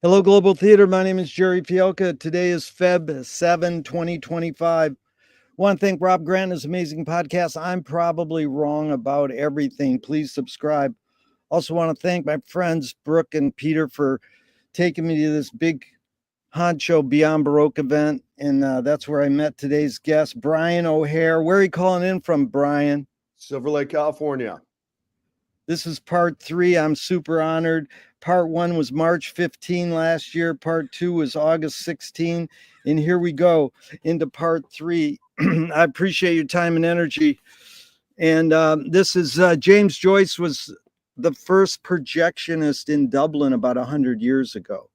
Hello, Global Theater. My name is Jerry Fielka. Today is Feb 7, 2025. I want to thank Rob Grant and his amazing podcast. I'm probably wrong about everything. Please subscribe. Also want to thank my friends Brooke and Peter for taking me to this big honcho Beyond Baroque event. And that's where I met today's guest, Brian O'Hare. Where are you calling in from, Brian? Silver Lake, California. This is part 3. I'm super honored. Part 1 was March 15 last year. Part 2 was August 16. And here we go into part 3. I appreciate your time and energy. And this is James Joyce was the first projectionist in Dublin about 100 years ago.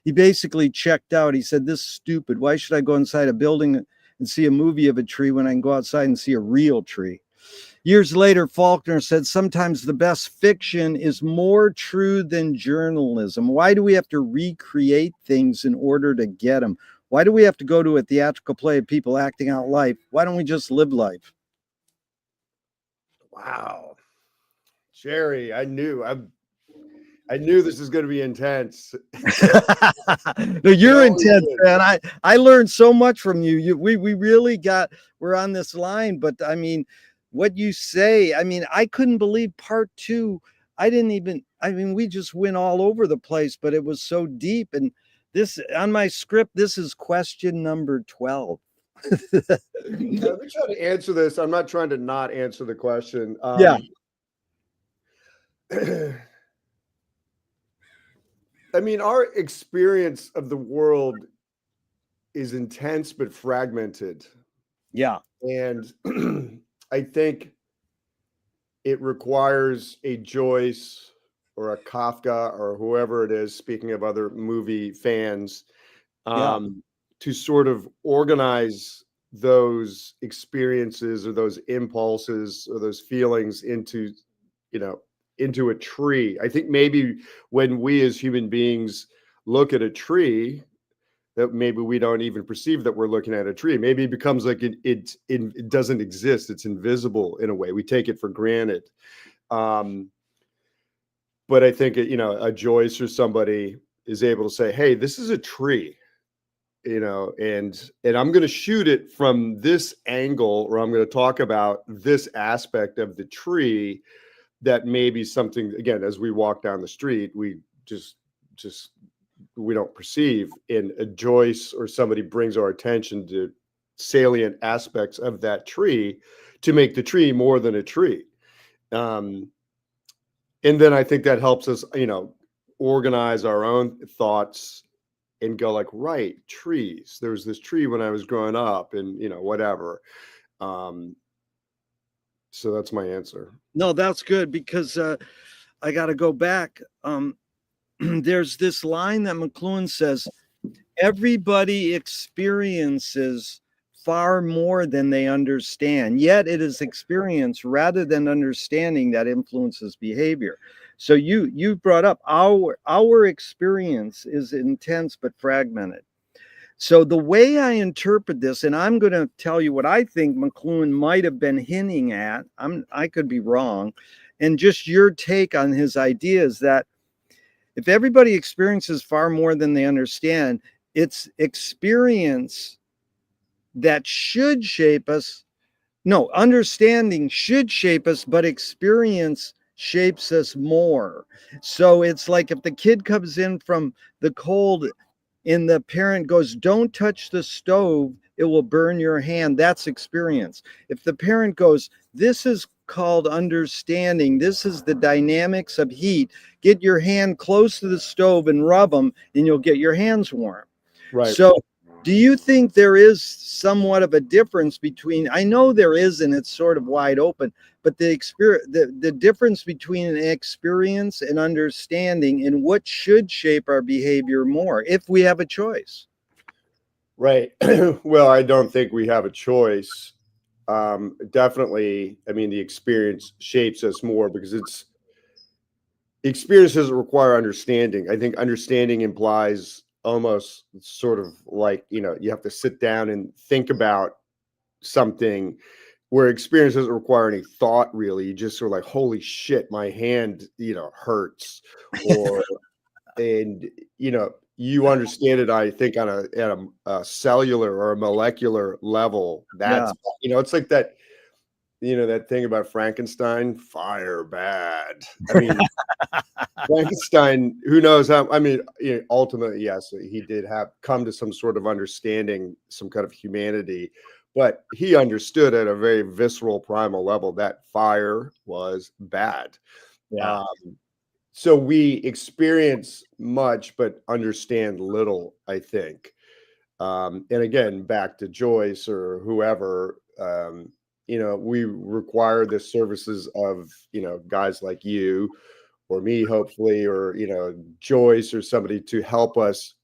He basically checked out. He said, "This is stupid. Why should I go inside a building and see a movie of a tree when I can go outside and see a real tree?" Years later, Faulkner said, "Sometimes the best fiction is more true than journalism. Why do we have to recreate things in order to get them? Why do we have to go to a theatrical play of people acting out life? Why don't we just live life?" Wow. Jerry, I knew this is going to be intense. No, you're intense, man. I learned so much from you. We really we're on this line, but I mean, what you say, I mean, I couldn't believe part 2. We just went all over the place, but it was so deep. And this on my script, this is question number 12. Let me try to answer this. I'm not trying to not answer the question. Yeah. I mean, our experience of the world is intense but fragmented. Yeah. And I think it requires a Joyce or a Kafka or whoever it is, speaking of other movie fans, to sort of organize those experiences or those impulses or those feelings into a tree. I think maybe when we as human beings look at a tree, that maybe we don't even perceive that we're looking at a tree. Maybe it becomes like it doesn't exist. It's invisible in a way. We take it for granted. But I think, a Joyce or somebody is able to say, "Hey, this is a tree, and I'm going to shoot it from this angle, or I'm going to talk about this aspect of the tree that may be something, again, as we walk down the street, we just we don't perceive." And a Joyce or somebody brings our attention to salient aspects of that tree to make the tree more than a tree. And then I think that helps us, organize our own thoughts and go like, right, trees. There was this tree when I was growing up and, whatever. So that's my answer. No, that's good because I got to go back. There's this line that McLuhan says, "Everybody experiences far more than they understand, yet it is experience rather than understanding that influences behavior." So you brought up our experience is intense but fragmented. So the way I interpret this, and I'm going to tell you what I think McLuhan might have been hinting at, I could be wrong, and just your take on his idea is that if everybody experiences far more than they understand, it's experience that should shape us. No, understanding should shape us, but experience shapes us more. So it's like if the kid comes in from the cold and the parent goes, "Don't touch the stove, it will burn your hand," that's experience. If the parent goes, "This is called understanding, this is the dynamics of heat, get your hand close to the stove and rub them and you'll get your hands warm." Right. So do you think there is somewhat of a difference between, I know there is, and it's sort of wide open, but the difference between an experience and understanding and what should shape our behavior more if we have a choice? Right. Well, I don't think we have a choice. Definitely, I mean, the experience shapes us more because experience doesn't require understanding. I think understanding implies almost sort of like, you have to sit down and think about something, where experience doesn't require any thought really. You just sort of like, holy shit, my hand, hurts, or and you understand it, I think, on a cellular or a molecular level. Yeah. That's it's like that, that thing about Frankenstein, fire bad. I mean, Frankenstein, who knows how, I mean, ultimately, yes, he did have come to some sort of understanding, some kind of humanity, but he understood at a very visceral, primal level that fire was bad. Yeah. Um, so we experience much, but understand little, I think. And again, back to Joyce or whoever, we require the services of, guys like you or me, hopefully, or, Joyce or somebody to help us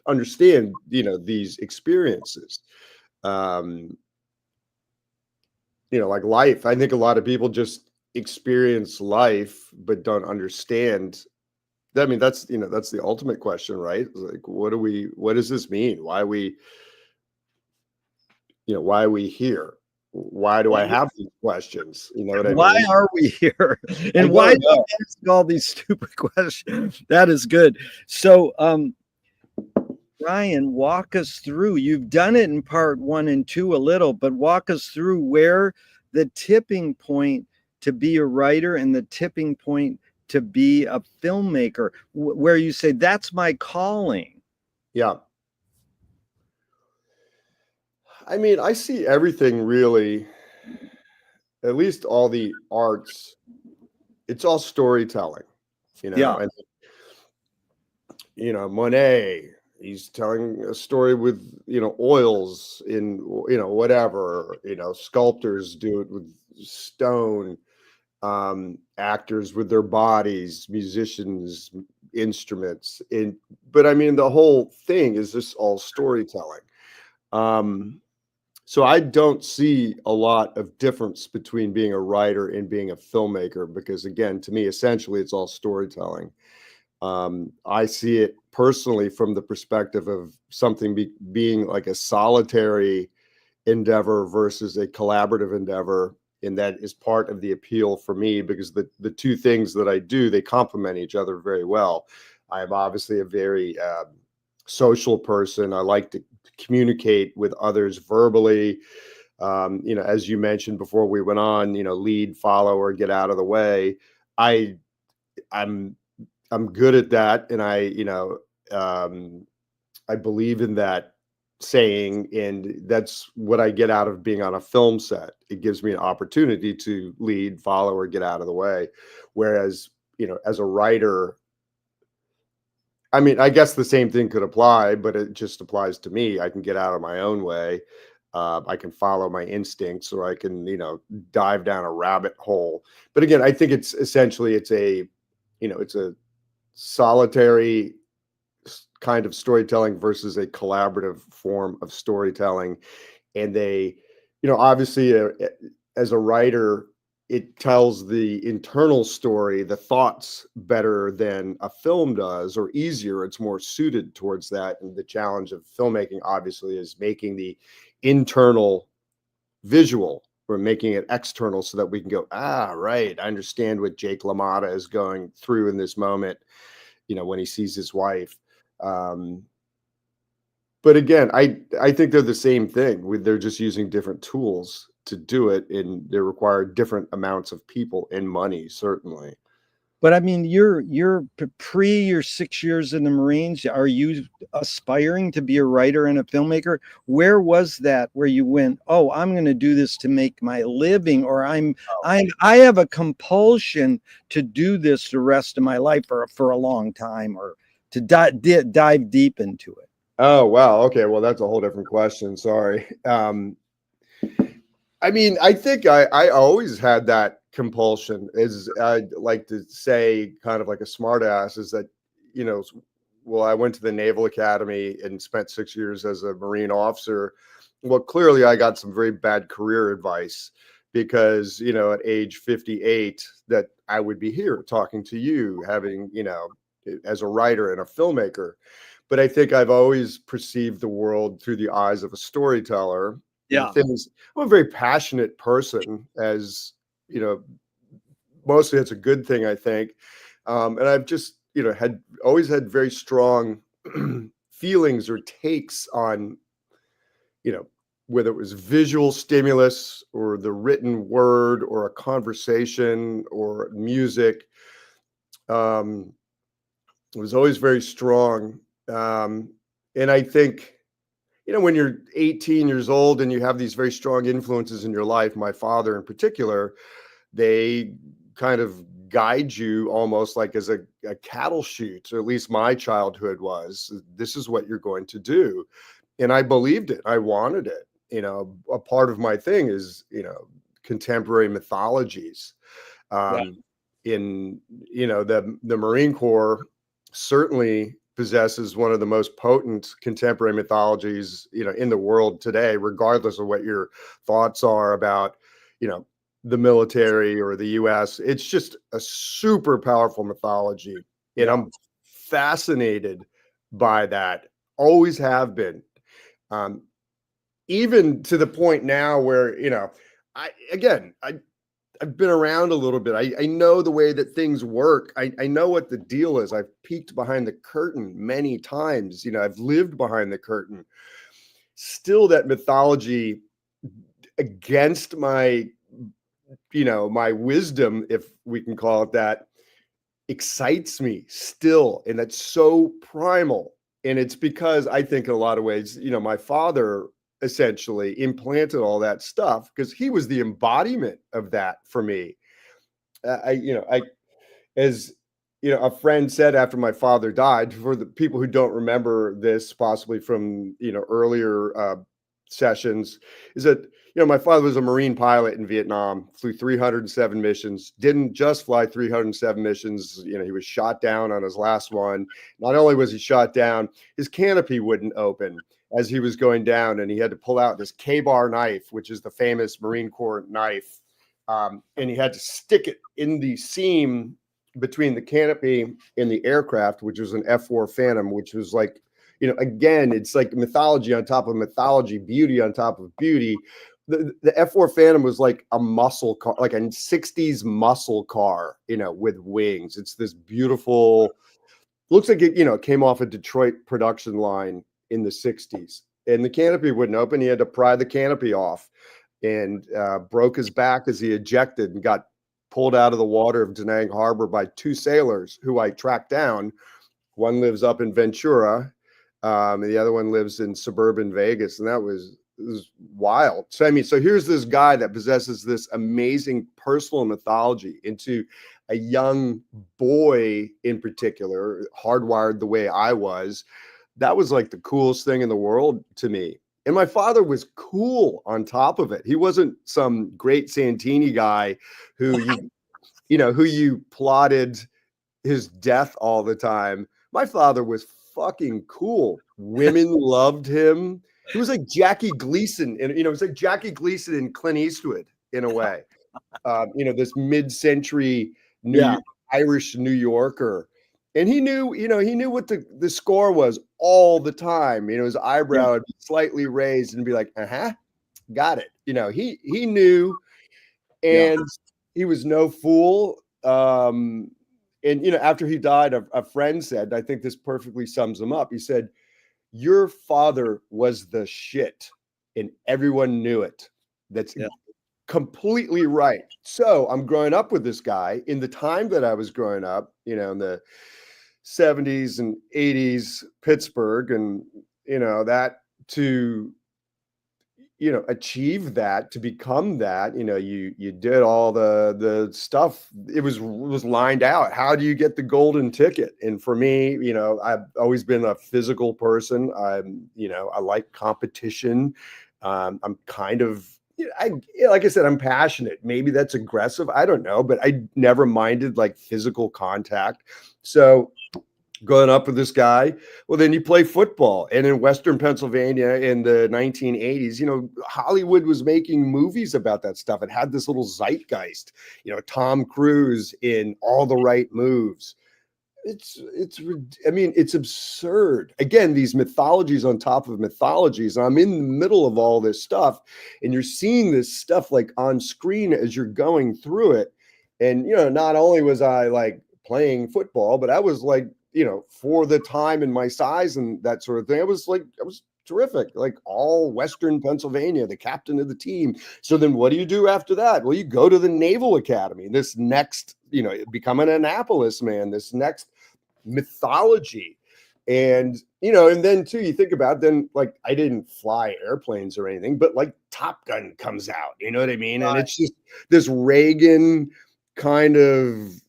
understand, these experiences. Um, like life. I think a lot of people just experience life, but don't understand. I mean, that's the ultimate question, right? It's like, what does this mean? Why are we here? Why do I have these questions? You know what I Why mean? are we here? I And why don't do I know. ask all these stupid questions? That is good. So, Ryan, walk us through. You've done it in part 1 and 2 a little, but walk us through where the tipping point to be a writer and the tipping point to be a filmmaker, where you say, that's my calling. Yeah. I mean, I see everything really, at least all the arts, it's all storytelling, Yeah. and Monet, he's telling a story with, oils in, whatever, sculptors do it with stone, actors with their bodies, musicians, instruments. But I mean, the whole thing is just all storytelling. Um, so I don't see a lot of difference between being a writer and being a filmmaker because, again, to me, essentially, it's all storytelling. I see it personally from the perspective of something being like a solitary endeavor versus a collaborative endeavor. And that is part of the appeal for me because the two things that I do, they complement each other very well. I am obviously a very social person. I like to communicate with others verbally. As you mentioned before we went on, lead, follow, or get out of the way. I I'm I'm good at that, and I believe in that saying, and that's what I get out of being on a film set. It gives me an opportunity to lead, follow, or get out of the way. Whereas, as a writer, I mean, I guess the same thing could apply, but it just applies to me. I can get out of my own way. I can follow my instincts, or I can, dive down a rabbit hole. But again, I think it's essentially it's a solitary kind of storytelling versus a collaborative form of storytelling. And they, obviously, as a writer, it tells the internal story, the thoughts better than a film does, or easier. It's more suited towards that. And the challenge of filmmaking, obviously, is making the internal visual. We're making it external so that we can go, right, I understand what Jake LaMotta is going through in this moment, when he sees his wife. Um, but again, I think they're the same thing. They're just using different tools to do it, and they require different amounts of people and money, certainly. But I mean, you're pre your 6 years in the Marines. Are you aspiring to be a writer and a filmmaker? Where was that where you went, oh, I'm going to do this to make my living, or I have a compulsion to do this the rest of my life or for a long time, or to dive deep into it? Oh, wow. Okay. Well, that's a whole different question. Sorry. I mean, I think I always had that compulsion, as I like to say, kind of like a smartass, is that, you know, well, I went to the Naval Academy and spent 6 years as a Marine officer. Well, clearly I got some very bad career advice because, at age 58, that I would be here talking to you, having, as a writer and a filmmaker. But I think I've always perceived the world through the eyes of a storyteller. And the Yeah. thing is, I'm a very passionate person, as mostly it's a good thing, I think. And I've just, had always had very strong feelings or takes on, whether it was visual stimulus or the written word or a conversation or music. It was always very strong. And I think, when you're 18 years old and you have these very strong influences in your life, my father in particular, they kind of guide you almost like as a cattle chute, or at least my childhood was. This is what you're going to do. And I believed it. I wanted it. A part of my thing is, contemporary mythologies. Yeah. In, the Marine Corps certainly possesses one of the most potent contemporary mythologies, in the world today, regardless of what your thoughts are about, the military or the US. It's just a super powerful mythology. And Yeah. I'm fascinated by that. Always have been. Even to the point now where, I've been around a little bit. I know the way that things work. I know what the deal is. I've peeked behind the curtain many times. I've lived behind the curtain. Still, that mythology, against my, my wisdom, if we can call it that, excites me still. And that's so primal. And it's because I think in a lot of ways, my father essentially implanted all that stuff because he was the embodiment of that for me. As a friend said after my father died, for the people who don't remember this, possibly from earlier sessions, is that my father was a Marine pilot in Vietnam, flew 307 missions, didn't just fly 307 missions. He was shot down on his last one. Not only was he shot down, his canopy wouldn't open as he was going down, and he had to pull out this K-bar knife, which is the famous Marine Corps knife, and he had to stick it in the seam between the canopy and the aircraft, which was an F-4 Phantom, which was like, again, it's like mythology on top of mythology, beauty on top of beauty. The F-4 Phantom was like a muscle car, like a 60s muscle car, with wings. It's this beautiful, looks like it came off a Detroit production line in the 60s. And the canopy wouldn't open. He had to pry the canopy off and broke his back as he ejected and got pulled out of the water of Da Nang Harbor by two sailors who I tracked down. One lives up in Ventura, and the other one lives in suburban Vegas. And it was wild. So here's this guy that possesses this amazing personal mythology into a young boy in particular, hardwired the way I was. That was like the coolest thing in the world to me. And my father was cool on top of it. He wasn't some great Santini guy who who you plotted his death all the time. My father was fucking cool. Women loved him. He was like Jackie Gleason, and it was like Jackie Gleason and Clint Eastwood in a way. This mid-century Irish New Yorker. And he knew what the score was all the time. His eyebrow would be slightly raised and be like, got it. He knew, and he was no fool. And after he died, a friend said, I think this perfectly sums him up. He said, your father was the shit, and everyone knew it. That's completely right. So I'm growing up with this guy in the time that I was growing up, in the 70s and 80s, Pittsburgh, and that to achieve that, to become that, you did all the stuff. It was lined out. How do you get the golden ticket? And for me, I've always been a physical person. I like competition. I'm kind of, like I said, I'm passionate. Maybe that's aggressive. I don't know, but I never minded like physical contact. So growing up with this guy, well, then you play football. And in Western Pennsylvania in the 1980s, Hollywood was making movies about that stuff. It had this little zeitgeist, Tom Cruise in All the Right Moves. It's absurd. Again, these mythologies on top of mythologies. And I'm in the middle of all this stuff, and you're seeing this stuff like on screen as you're going through it. And, not only was I like playing football, but I was like, you know, for the time and my size and that sort of thing, I was terrific, like all Western Pennsylvania, the captain of the team. So then what do you do after that? Well, you go to the Naval Academy. This next, you know, become an Annapolis man, this next mythology. And, you know, and then too, you think about then, like, I didn't fly airplanes or anything, but like Top Gun comes out, you know what I mean? And it's just this Reagan kind of,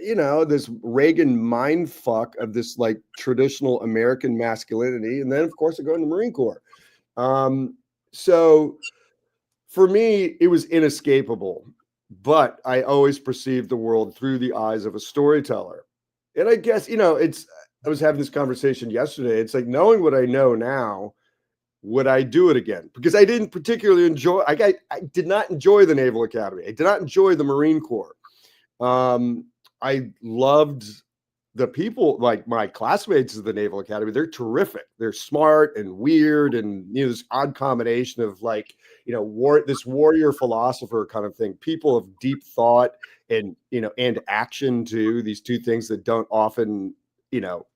you know, this Reagan mind fuck of this like traditional American masculinity. And then, of course, I go in the Marine Corps. So for me, it was inescapable, but I always perceived the world through the eyes of a storyteller. And I guess, you know, I was having this conversation yesterday. It's like, knowing what I know now, would I do it again? Because I didn't particularly enjoy, I did not enjoy the Naval Academy. I did not enjoy the Marine Corps. I loved the people, like my classmates of the Naval Academy. They're terrific. They're smart and weird, and, you know, this odd combination of, like, you know, this warrior philosopher kind of thing, people of deep thought and, you know, and action too. These two things that don't often, you know,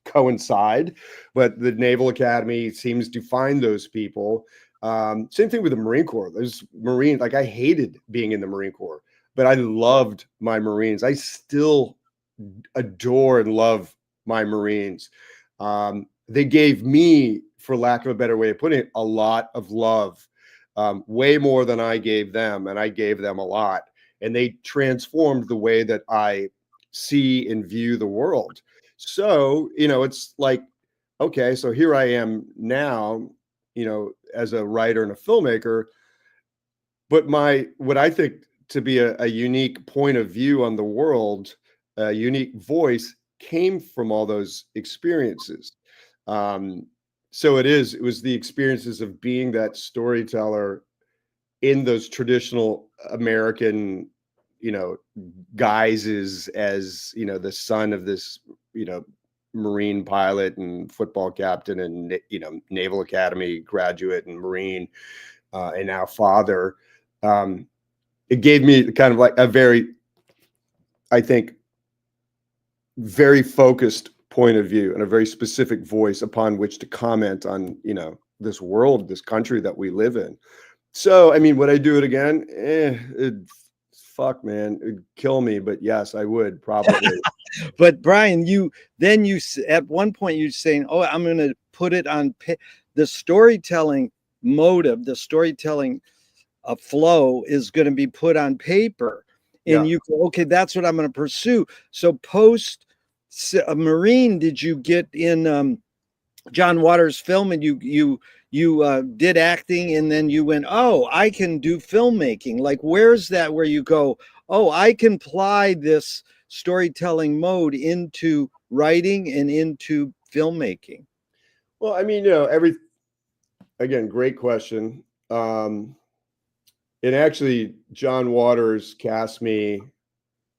coincide, but the Naval Academy seems to find those people. Same thing with the Marine Corps. There's Marine, like, I hated being in the Marine Corps, but I loved my Marines. I still adore and love my Marines. They gave me, for lack of a better way of putting it, a lot of love, way more than I gave them, and I gave them a lot. And they transformed the way that I see and view the world. So, you know, it's like, okay, so here I am now, you know, as a writer and a filmmaker, but what I think to be a unique point of view on the world, a unique voice, came from all those experiences. So it was the experiences of being that storyteller in those traditional American, you know, guises, as, you know, the son of this, you know, Marine pilot and football captain and, you know, Naval Academy graduate and Marine, and now father. It gave me kind of like a very, I think, very focused point of view and a very specific voice upon which to comment on, you know, this world, this country that we live in. So, I mean, would I do it again? Fuck, man, it'd kill me. But yes, I would probably. But Brian, at one point you're saying, "Oh, I'm going to put it on the storytelling motive, the storytelling flow is going to be put on paper." And Yeah. you go, "Okay, that's what I'm going to pursue." So post Marine, did you get in John Waters' film, and you did acting, and then you went, "Oh, I can do filmmaking"? Like, where's that where you go, "Oh, I can apply this storytelling mode into writing and into filmmaking"? Well, I mean, you know, again, great question. And actually, John Waters cast me.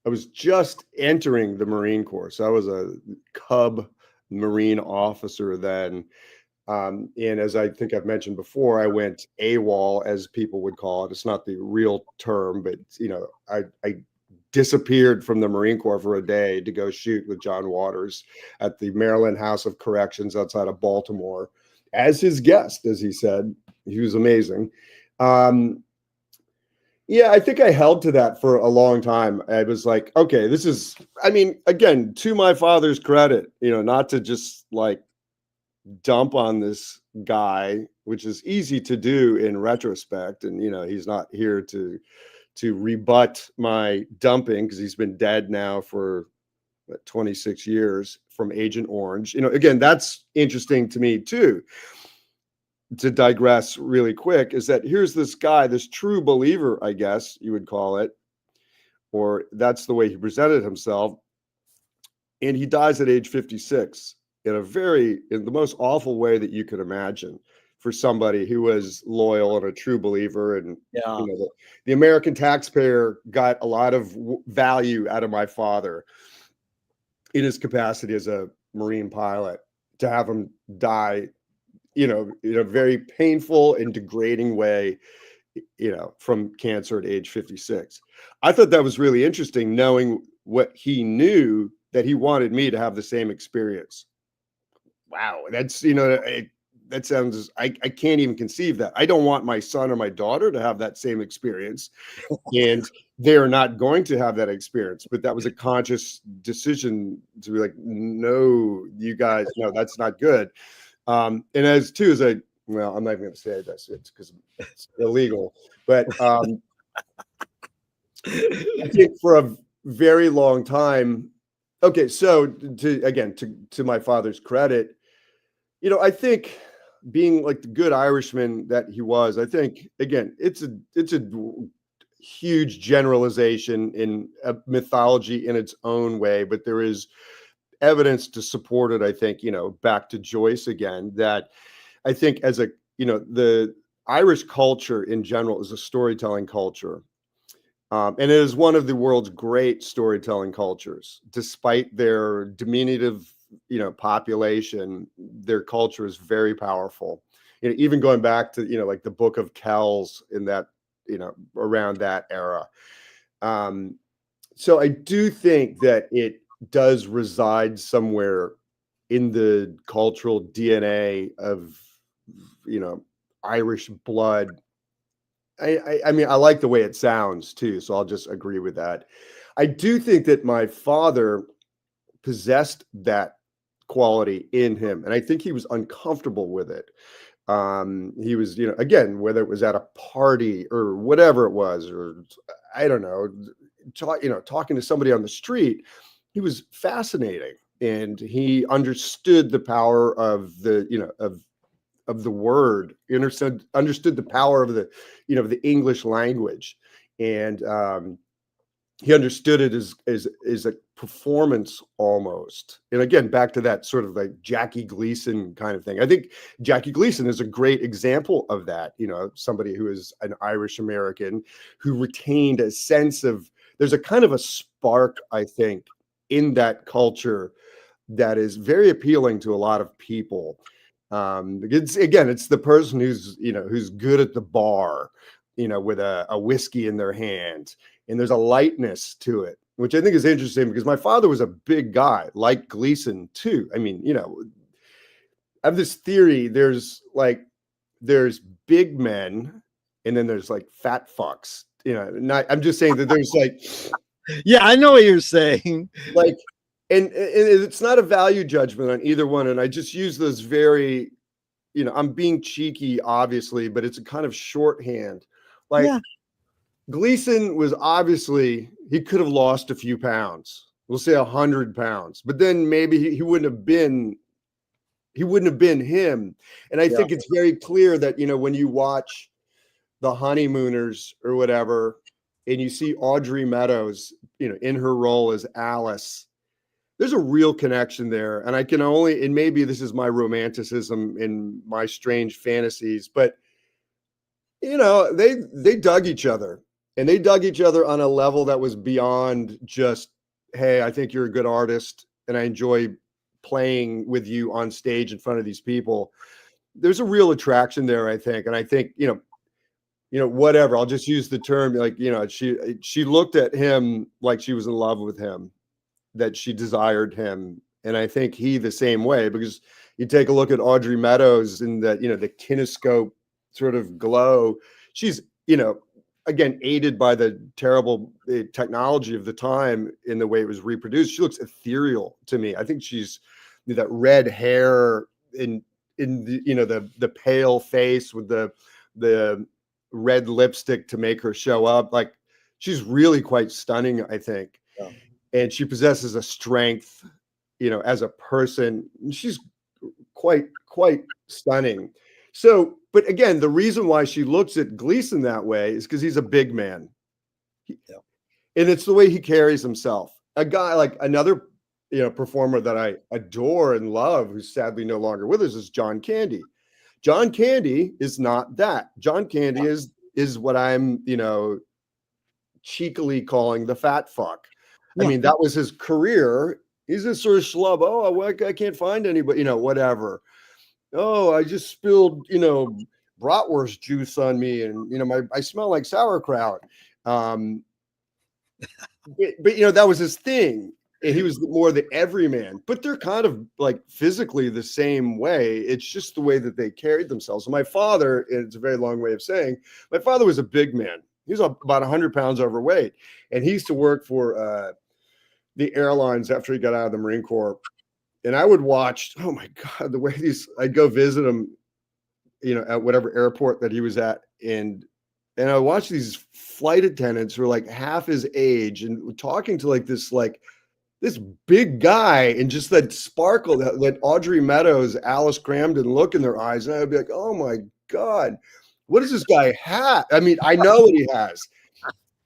I was just entering the Marine Corps, so I was a cub Marine officer then. And as I think I've mentioned before, I went AWOL, as people would call it. It's not the real term, but, you know, I disappeared from the Marine Corps for a day to go shoot with John Waters at the Maryland House of Corrections outside of Baltimore as his guest, as he said. He was amazing. Yeah, I think I held to that for a long time. I was like, okay, this is, I mean, again, to my father's credit, you know, not to just like dump on this guy, which is easy to do in retrospect. And, you know, he's not here to rebut my dumping, because he's been dead now for 26 years from Agent Orange. You know, again, that's interesting to me too. To digress really quick, is that here's this guy, this true believer, I guess you would call it, or that's the way he presented himself. And he dies at age 56 in the most awful way that you could imagine, for somebody who was loyal and a true believer. And, Yeah. you know, the American taxpayer got a lot of value out of my father in his capacity as a Marine pilot. To have him die, you know, in a very painful and degrading way, you know, from cancer at age 56. I thought that was really interesting, knowing what he knew that he wanted me to have the same experience. Wow, that's, that sounds, I can't even conceive that. I don't want my son or my daughter to have that same experience, and they're not going to have that experience. But that was a conscious decision to be like, no, you guys, no, that's not good. And as too, as well, I'm not even going to say this, it's because it's illegal. But I think for a very long time, okay, so to my father's credit, I think being like the good Irishman that he was, I think again, it's a huge generalization in a mythology in its own way, but there is evidence to support it. I think, back to Joyce again, that I think as the Irish culture in general is a storytelling culture. And it is one of the world's great storytelling cultures. Despite their diminutive, population, their culture is very powerful. Even going back to, like the Book of Kells in that, around that era. So I do think that it does reside somewhere in the cultural DNA of, Irish blood. I mean, I like the way it sounds too, so I'll just agree with that. I do think that my father possessed that quality in him, and I think he was uncomfortable with it. He was, again, whether it was at a party or whatever it was, or I don't know, talking to somebody on the street, he was fascinating, and he understood the power of the, of the word, understood the power of the, the English language, and he understood it as a performance almost. And again, back to that sort of like Jackie Gleason kind of thing. I think Jackie Gleason is a great example of that. Somebody who is an Irish American who retained a sense of, there's a kind of a spark, I think, in that culture that is very appealing to a lot of people. It's the person who's good at the bar, with a whiskey in their hand, and there's a lightness to it, which I think is interesting because my father was a big guy, like Gleason too. I mean, I have this theory. There's big men, and then there's like fat fucks. I'm just saying that there's like, yeah, I know what you're saying. Like, and it's not a value judgment on either one. And I just use those very, I'm being cheeky, obviously, but it's a kind of shorthand. Like, Yeah. Gleason was obviously, he could have lost a few pounds. We'll say 100 pounds, but then maybe he wouldn't have been him. And I think it's very clear that, when you watch The Honeymooners or whatever, and you see Audrey Meadows, in her role as Alice, there's a real connection there. And I can only, and maybe this is my romanticism and my strange fantasies, but they dug each other, and they dug each other on a level that was beyond just, hey, I think you're a good artist and I enjoy playing with you on stage in front of these people. There's a real attraction there, I think. And I think, whatever, I'll just use the term, like, she looked at him like she was in love with him, that she desired him. And I think he the same way, because you take a look at Audrey Meadows in that, the kinescope sort of glow. She's, again, aided by the terrible technology of the time in the way it was reproduced. She looks ethereal to me. I think she's that red hair in the pale face with the red lipstick to make her show up. Like, she's really quite stunning, I think. Yeah. And she possesses a strength, as a person. She's quite stunning. So, but again, the reason why she looks at Gleason that way is because he's a big man. And it's the way he carries himself. A guy like another, performer that I adore and love, who's sadly no longer with us, is John Candy. John Candy is not that. John Candy is what I'm, cheekily calling the fat fuck. I mean, that was his career. He's this sort of schlub. Oh, I can't find anybody, whatever. Oh, I just spilled, bratwurst juice on me, and I smell like sauerkraut. but you know, that was his thing. And he was more the everyman, but they're kind of like physically the same way. It's just the way that they carried themselves. And my father, and it's a very long way of saying, my father was a big man. He was about 100 pounds overweight. And he used to work for the airlines after he got out of the Marine Corps. And I would watch, oh my God, the way I'd go visit him, you know, at whatever airport that he was at. And I watched these flight attendants who were like half his age and talking to this big guy, and just that sparkle, that Audrey Meadows, Alice Cramden look in their eyes. And I'd be like, oh my God, what does this guy have? I mean, I know what he has.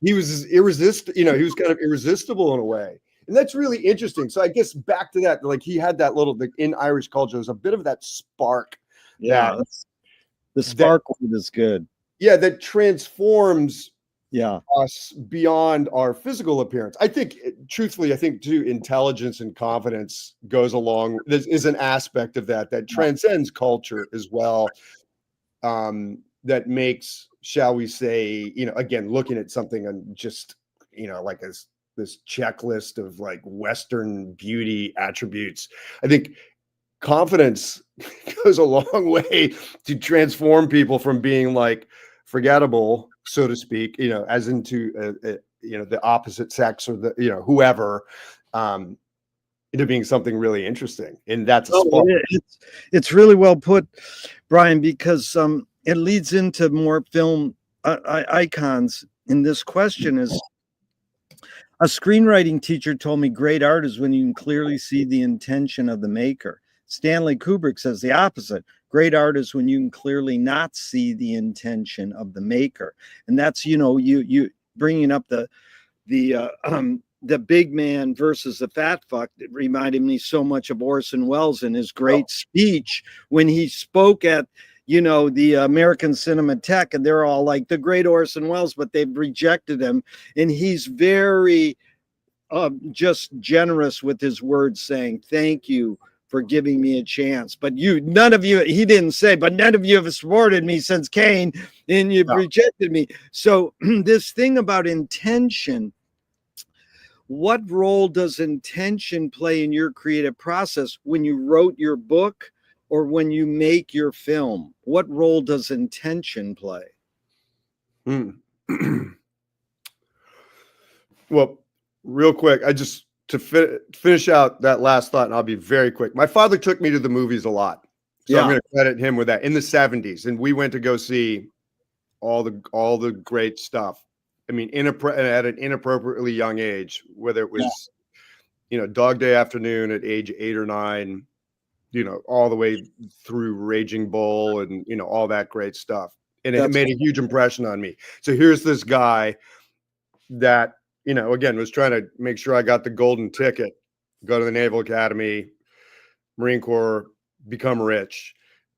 He was irresistible, you know, he was kind of irresistible in a way. And that's really interesting. So I guess back to that, like he had that little, like in Irish culture, there's a bit of that spark Yeah, the sparkle is good. Yeah, that transforms Yeah. us beyond our physical appearance. I think, truthfully, I think too, intelligence and confidence goes along. There is an aspect of that transcends culture as well. That makes, shall we say, you know, again, looking at something and just, you know, like this checklist of like Western beauty attributes. I think confidence goes a long way to transform people from being like forgettable, so to speak, you know, as into you know, the opposite sex or the, you know, whoever, into being something really interesting. And that's a spark. It's really well put, Brian, because it leads into more film icons. In this question is, a screenwriting teacher told me great art is when you can clearly see the intention of the maker. Stanley Kubrick says the opposite. Great art is when you can clearly not see the intention of the maker. And that's, you know, you bringing up the big man versus the fat fuck. It reminded me so much of Orson Welles in his great speech when he spoke at, you know, the American Cinematheque, and they're all like the great Orson Welles, but they've rejected him. And he's very just generous with his words, saying, thank you for giving me a chance. But none of you, he didn't say, but none of you have supported me since Cain, and you've rejected me. So this thing about intention, what role does intention play in your creative process when you wrote your book or when you make your film? What role does intention play? Well, real quick, to finish out that last thought, and I'll be very quick. My father took me to the movies a lot. So I'm going to credit him with that in the 70s. And we went to go see all the great stuff. I mean, at an inappropriately young age, whether it was, you know, Dog Day Afternoon at age 8 or 9, you know, all the way through Raging Bull and, you know, all that great stuff. And it made a huge impression on me. So here's this guy that, you know, again, was trying to make sure I got the golden ticket, go to the Naval Academy, Marine Corps, become rich.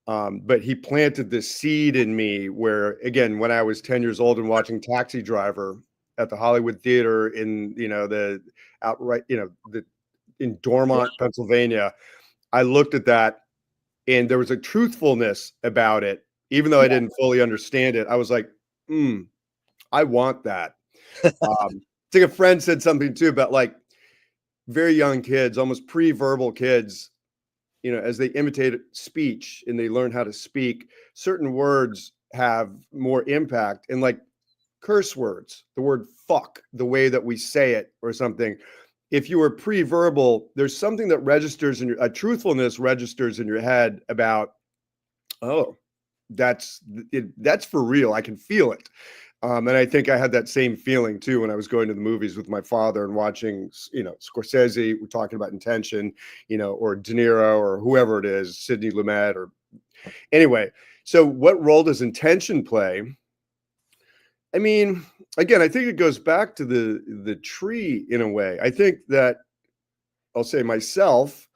But he planted this seed in me where, again, when I was 10 years old and watching Taxi Driver at the Hollywood Theater in, you know, in Dormont, Pennsylvania, I looked at that and there was a truthfulness about it. Even though I didn't fully understand it, I was like, I want that. I think a friend said something too about like very young kids, almost pre-verbal kids, you know, as they imitate speech and they learn how to speak, certain words have more impact. And like curse words, the word fuck, the way that we say it or something, if you were pre-verbal, there's something that registers in a truthfulness registers in your head about, oh, that's for real. I can feel it. And I think I had that same feeling too when I was going to the movies with my father and watching, you know, Scorsese. We're talking about intention, you know, or De Niro or whoever it is, Sidney Lumet, or anyway. So, what role does intention play? I mean, again, I think it goes back to the tree in a way. I think that I'll say myself,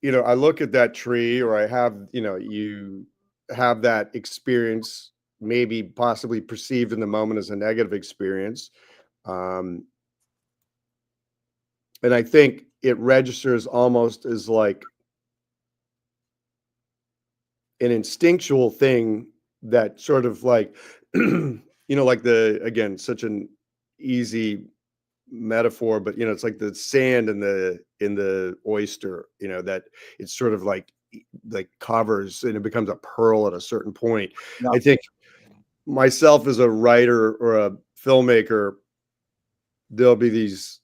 you know, I look at that tree, or I have, you know, you have that experience, maybe possibly perceived in the moment as a negative experience. And I think it registers almost as like an instinctual thing that sort of like, you know, like again, such an easy metaphor, but you know, it's like the sand in the oyster, you know, that it's sort of like covers and it becomes a pearl at a certain point. Yeah. I think myself as a writer or a filmmaker, there'll be these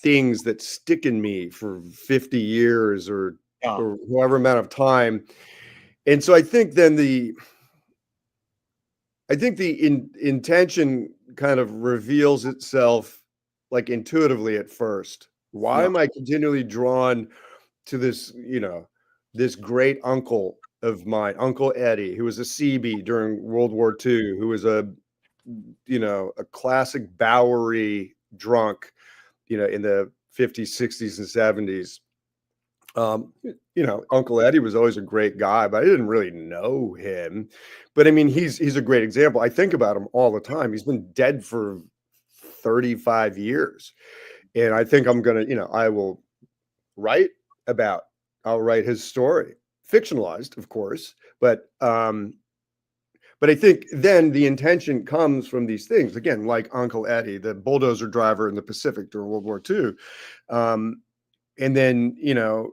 things that stick in me for 50 years Yeah. or however amount of time. And so I think then the intention kind of reveals itself like intuitively at first. Why Yeah. am I continually drawn to this, you know, this great uncle of mine, Uncle Eddie, who was a Seabee during World War II, who was you know, a classic Bowery drunk, you know, in the 50s, 60s, and 70s. You know, Uncle Eddie was always a great guy, but I didn't really know him. But I mean, he's a great example. I think about him all the time. He's been dead for 35 years. And I think I'm gonna, you know, write about I'll write his story. Fictionalized, of course, but I think then the intention comes from these things again, like Uncle Eddie, the bulldozer driver in the Pacific during World War II. And then, you know,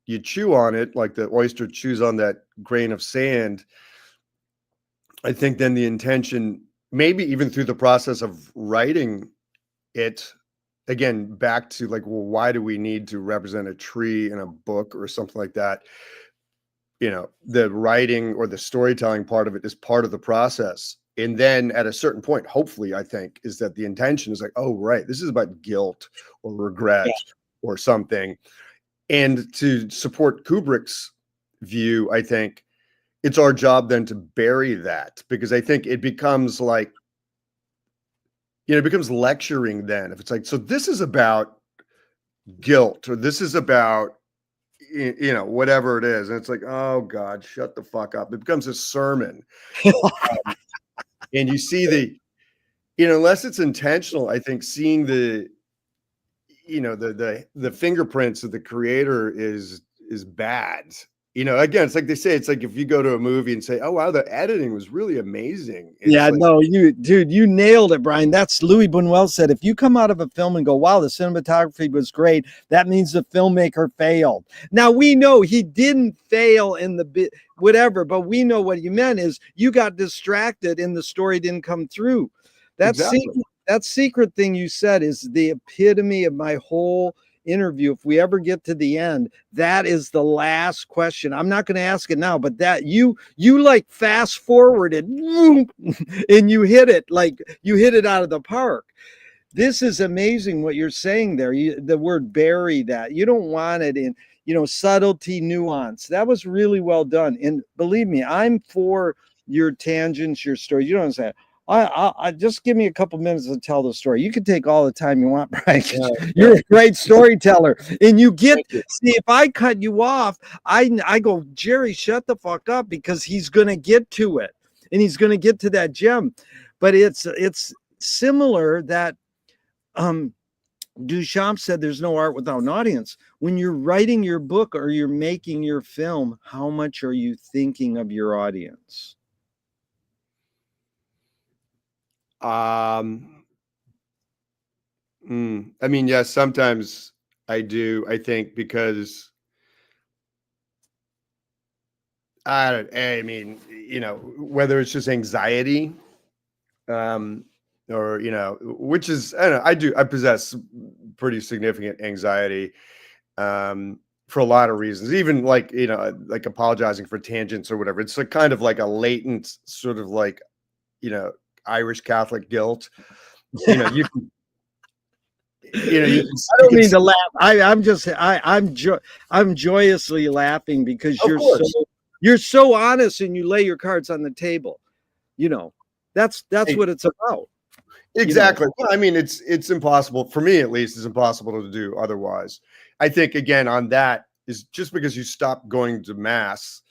you chew on it, like the oyster chews on that grain of sand, I think then the intention, maybe even through the process of writing it, again, back to like, well, why do we need to represent a tree in a book or something like that? You know, the writing or the storytelling part of it is part of the process. And then at a certain point, hopefully, I think, is that the intention is like, oh, right, this is about guilt or regret or something. And to support Kubrick's view, I think it's our job then to bury that, because I think it becomes like, you know, it becomes lecturing then. If it's like, so this is about guilt or this is about, you know, whatever it is. And it's like, oh God, shut the fuck up. It becomes a sermon. And you see you know, unless it's intentional, I think seeing you know, the fingerprints of the creator is bad. You know, again, it's like they say, it's like if you go to a movie and say, oh wow, the editing was really amazing. It's Yeah, like, no, dude, you nailed it, Brian. That's Louis Buñuel said, if you come out of a film and go, wow, the cinematography was great, that means the filmmaker failed. Now we know he didn't fail in the bit, whatever, but we know what you meant is you got distracted and the story didn't come through. exactly. That secret thing you said is the epitome of my whole interview. If we ever get to the end, that is the last question. I'm not going to ask it now, but that you like fast forwarded and you hit it, like you hit it out of the park. This is amazing what you're saying there. The word bury, that you don't want it in, you know, subtlety, nuance. That was really well done. And believe me, I'm for your tangents, your story. You don't understand. I just give me a couple minutes to tell the story. You can take all the time you want, Brian. You're a great storyteller, and you get see. If I cut you off, I go, Jerry, shut the fuck up, because he's gonna get to it, and he's gonna get to that gem. But it's similar that Duchamp said there's no art without an audience. When you're writing your book or you're making your film, how much are you thinking of your audience? I mean, yes, sometimes I do. I think because I mean, you know, whether it's just anxiety, or you know, which is I don't know, I possess pretty significant anxiety, for a lot of reasons. Even like, you know, like apologizing for tangents or whatever. It's like kind of like a latent sort of like, you know, Irish Catholic guilt. You know, you can I don't mean to laugh. I'm joyously laughing because of course. you're so honest and you lay your cards on the table. You know, that's what it's about. Exactly. Well, I mean, it's impossible for me, at least. It's impossible to do otherwise. I think again on that is just because you stop going to mass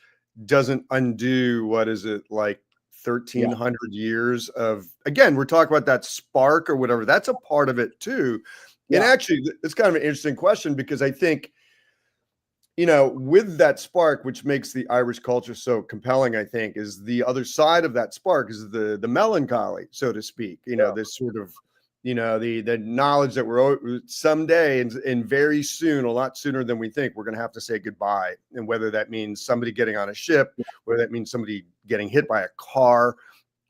doesn't undo what is it like 1,300 years of, again, we're talking about that spark or whatever. That's a part of it too. And actually, it's kind of an interesting question because I think, you know, with that spark, which makes the Irish culture so compelling, I think, is the other side of that spark is the melancholy, so to speak. You know, this sort of you know, the knowledge that we're someday and very soon, a lot sooner than we think, we're going to have to say goodbye. And whether that means somebody getting on a ship, whether that means somebody getting hit by a car,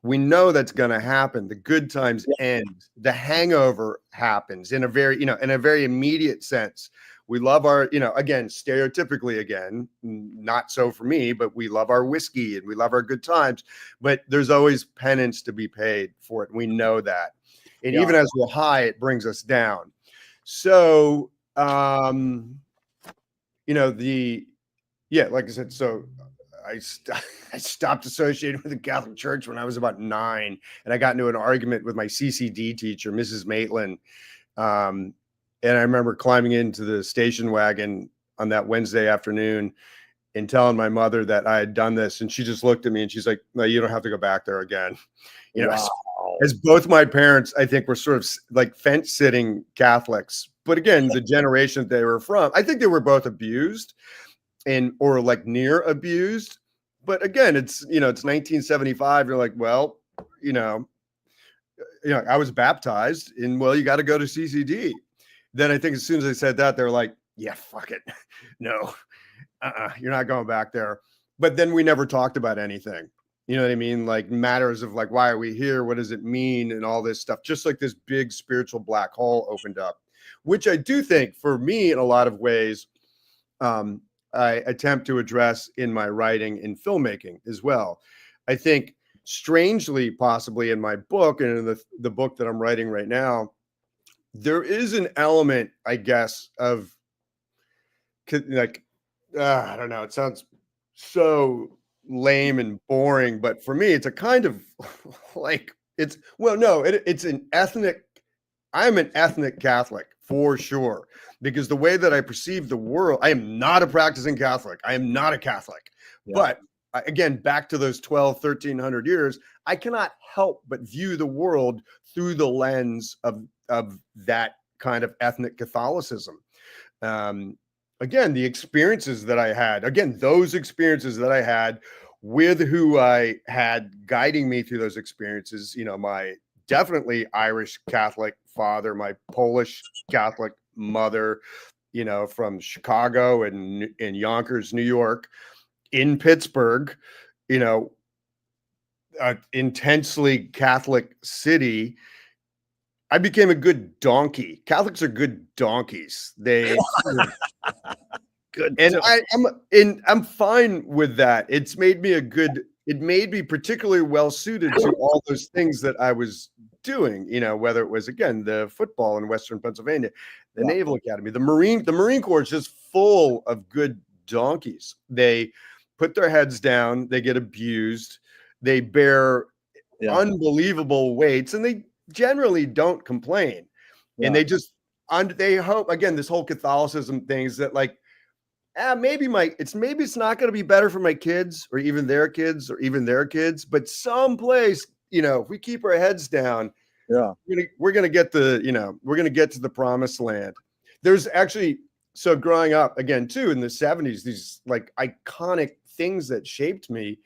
we know that's going to happen. The good times end. The hangover happens in a very, you know, in a very immediate sense. We love our, you know, again, stereotypically, again, not so for me, but we love our whiskey and we love our good times. But there's always penance to be paid for it. And we know that. And even as we're high, it brings us down. So, you know, like I said, so I stopped associating with the Catholic Church when I was about 9, and I got into an argument with my CCD teacher, Mrs. Maitland. And I remember climbing into the station wagon on that Wednesday afternoon and telling my mother that I had done this, and she just looked at me and she's like, "No, you don't have to go back there again." You know, as both my parents, I think, were sort of like fence sitting Catholics, but again, the generation they were from, I think they were both abused or like near abused. But again, it's, you know, it's 1975. You're like, well, you know, I was baptized, and well, you got to go to CCD. Then I think as soon as I said that, they're like, yeah, fuck it. No, you're not going back there. But then we never talked about anything. You know what I mean? Like matters of like, why are we here? What does it mean? And all this stuff, just like this big spiritual black hole opened up, which I do think for me in a lot of ways, I attempt to address in my writing and filmmaking as well. I think strangely, possibly in my book and in the book that I'm writing right now, there is an element, I guess, of like, I don't know, it sounds so lame and boring, but for me, it's a kind of like, it's, well, no, it's an ethnic, I'm an ethnic Catholic for sure, because the way that I perceive the world, I am not a practicing Catholic. I am not a Catholic, but again, back to those 1300 years, I cannot help but view the world through the lens of that kind of ethnic Catholicism. Again, the experiences that I had, again, those experiences that I had with who I had guiding me through those experiences, you know, my definitely Irish Catholic father, my Polish Catholic mother, you know, from Chicago and in Yonkers, New York, in Pittsburgh, you know, intensely Catholic city. I became a good donkey. Catholics are good donkeys. They Good. and I'm fine with that. It made me particularly well suited to all those things that I was doing, you know, whether it was again the football in Western Pennsylvania, the Naval Academy, the Marine Corps is just full of good donkeys. They put their heads down, they get abused, they bear unbelievable weights, and they generally don't complain. And they hope, again, this whole Catholicism thing is that like, maybe it's not going to be better for my kids or even their kids or even their kids, but someplace, you know, if we keep our heads down, we're going to get we're going to get to the promised land. There's actually, so growing up again too in the 70s, these like iconic things that shaped me,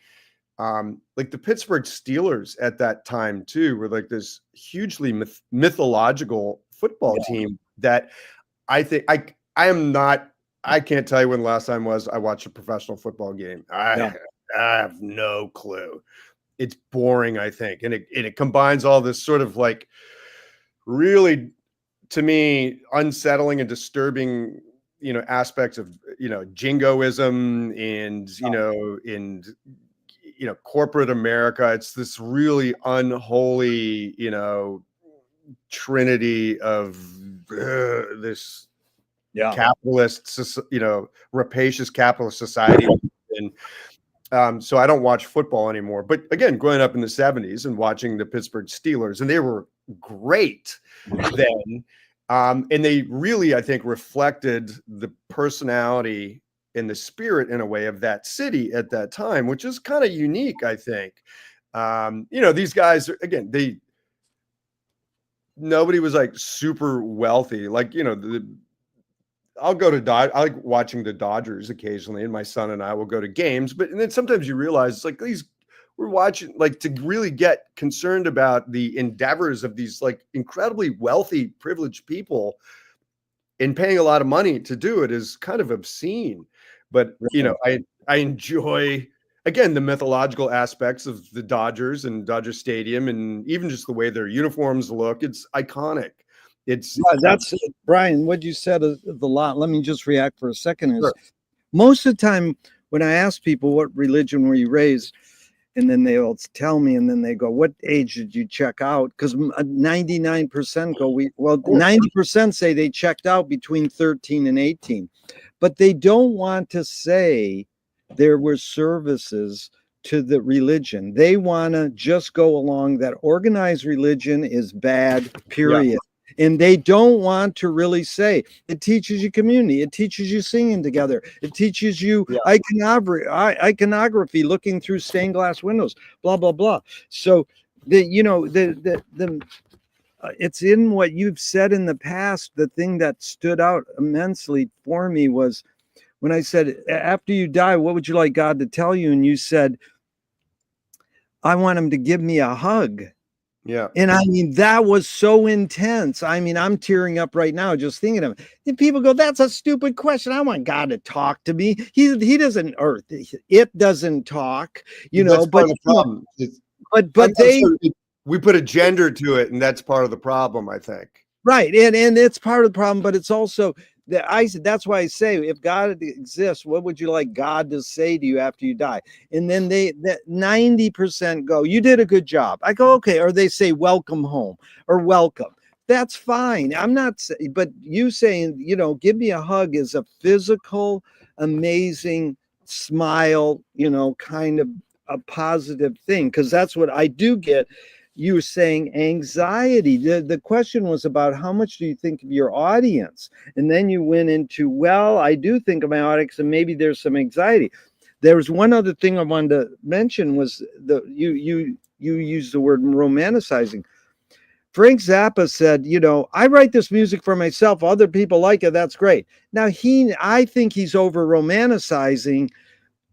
like the Pittsburgh Steelers at that time too were like this hugely mythological football team that I think I can't tell you when the last time was I watched a professional football game. I have no clue. It's boring, I think. And it combines all this sort of like really, to me, unsettling and disturbing, you know, aspects of, you know, jingoism and, you know, corporate America. It's this really unholy, you know, trinity of this capitalist, you know, rapacious capitalist society. And so I don't watch football anymore. But again, growing up in the 70s and watching the Pittsburgh Steelers, and they were great then. And they really, I think, reflected the personality and the spirit in a way of that city at that time, which is kind of unique, I think. You know, these guys, again, nobody was like super wealthy. Like, you know, I like watching the Dodgers occasionally, and my son and I will go to games. But and then sometimes you realize it's like these we're watching, like, to really get concerned about the endeavors of these like incredibly wealthy, privileged people and paying a lot of money to do it is kind of obscene. But I enjoy, again, the mythological aspects of the Dodgers and Dodger Stadium, and even just the way their uniforms look. It's iconic. It's That's Brian. What you said is the lot. Let me just react for a second. Is sure. most of the time when I ask people what religion were you raised, and then they'll tell me, and then they go, "What age did you check out?" Because 99% go, well, 90% say they checked out between 13 and 18, but they don't want to say there were services to the religion. They want to just go along that organized religion is bad, period. And they don't want to really say it teaches you community, it teaches you singing together, it teaches you iconography, looking through stained glass windows, blah blah blah. So it's in what you've said in the past. The thing that stood out immensely for me was when I said, after you die, what would you like God to tell you? And you said, I want him to give me a hug. Yeah. And I mean, that was so intense. I mean, I'm tearing up right now just thinking of it. And people go, that's a stupid question. I want God to talk to me. He doesn't, or it doesn't talk, That's part but of the problem. We put a gender to it, and that's part of the problem, I think. Right. And it's part of the problem, but it's also that's why I say, if God exists, what would you like God to say to you after you die? And then that 90% go, you did a good job. I go, okay. Or they say, welcome home or welcome. That's fine. I'm not, but you saying, give me a hug is a physical, amazing smile, kind of a positive thing. Cause that's what I do get. You were saying anxiety. The question was about how much do you think of your audience? And then you went into, well, I do think of my audience and maybe there's some anxiety. There was one other thing I wanted to mention was you used the word romanticizing. Frank Zappa said, I write this music for myself. Other people like it. That's great. Now I think he's over romanticizing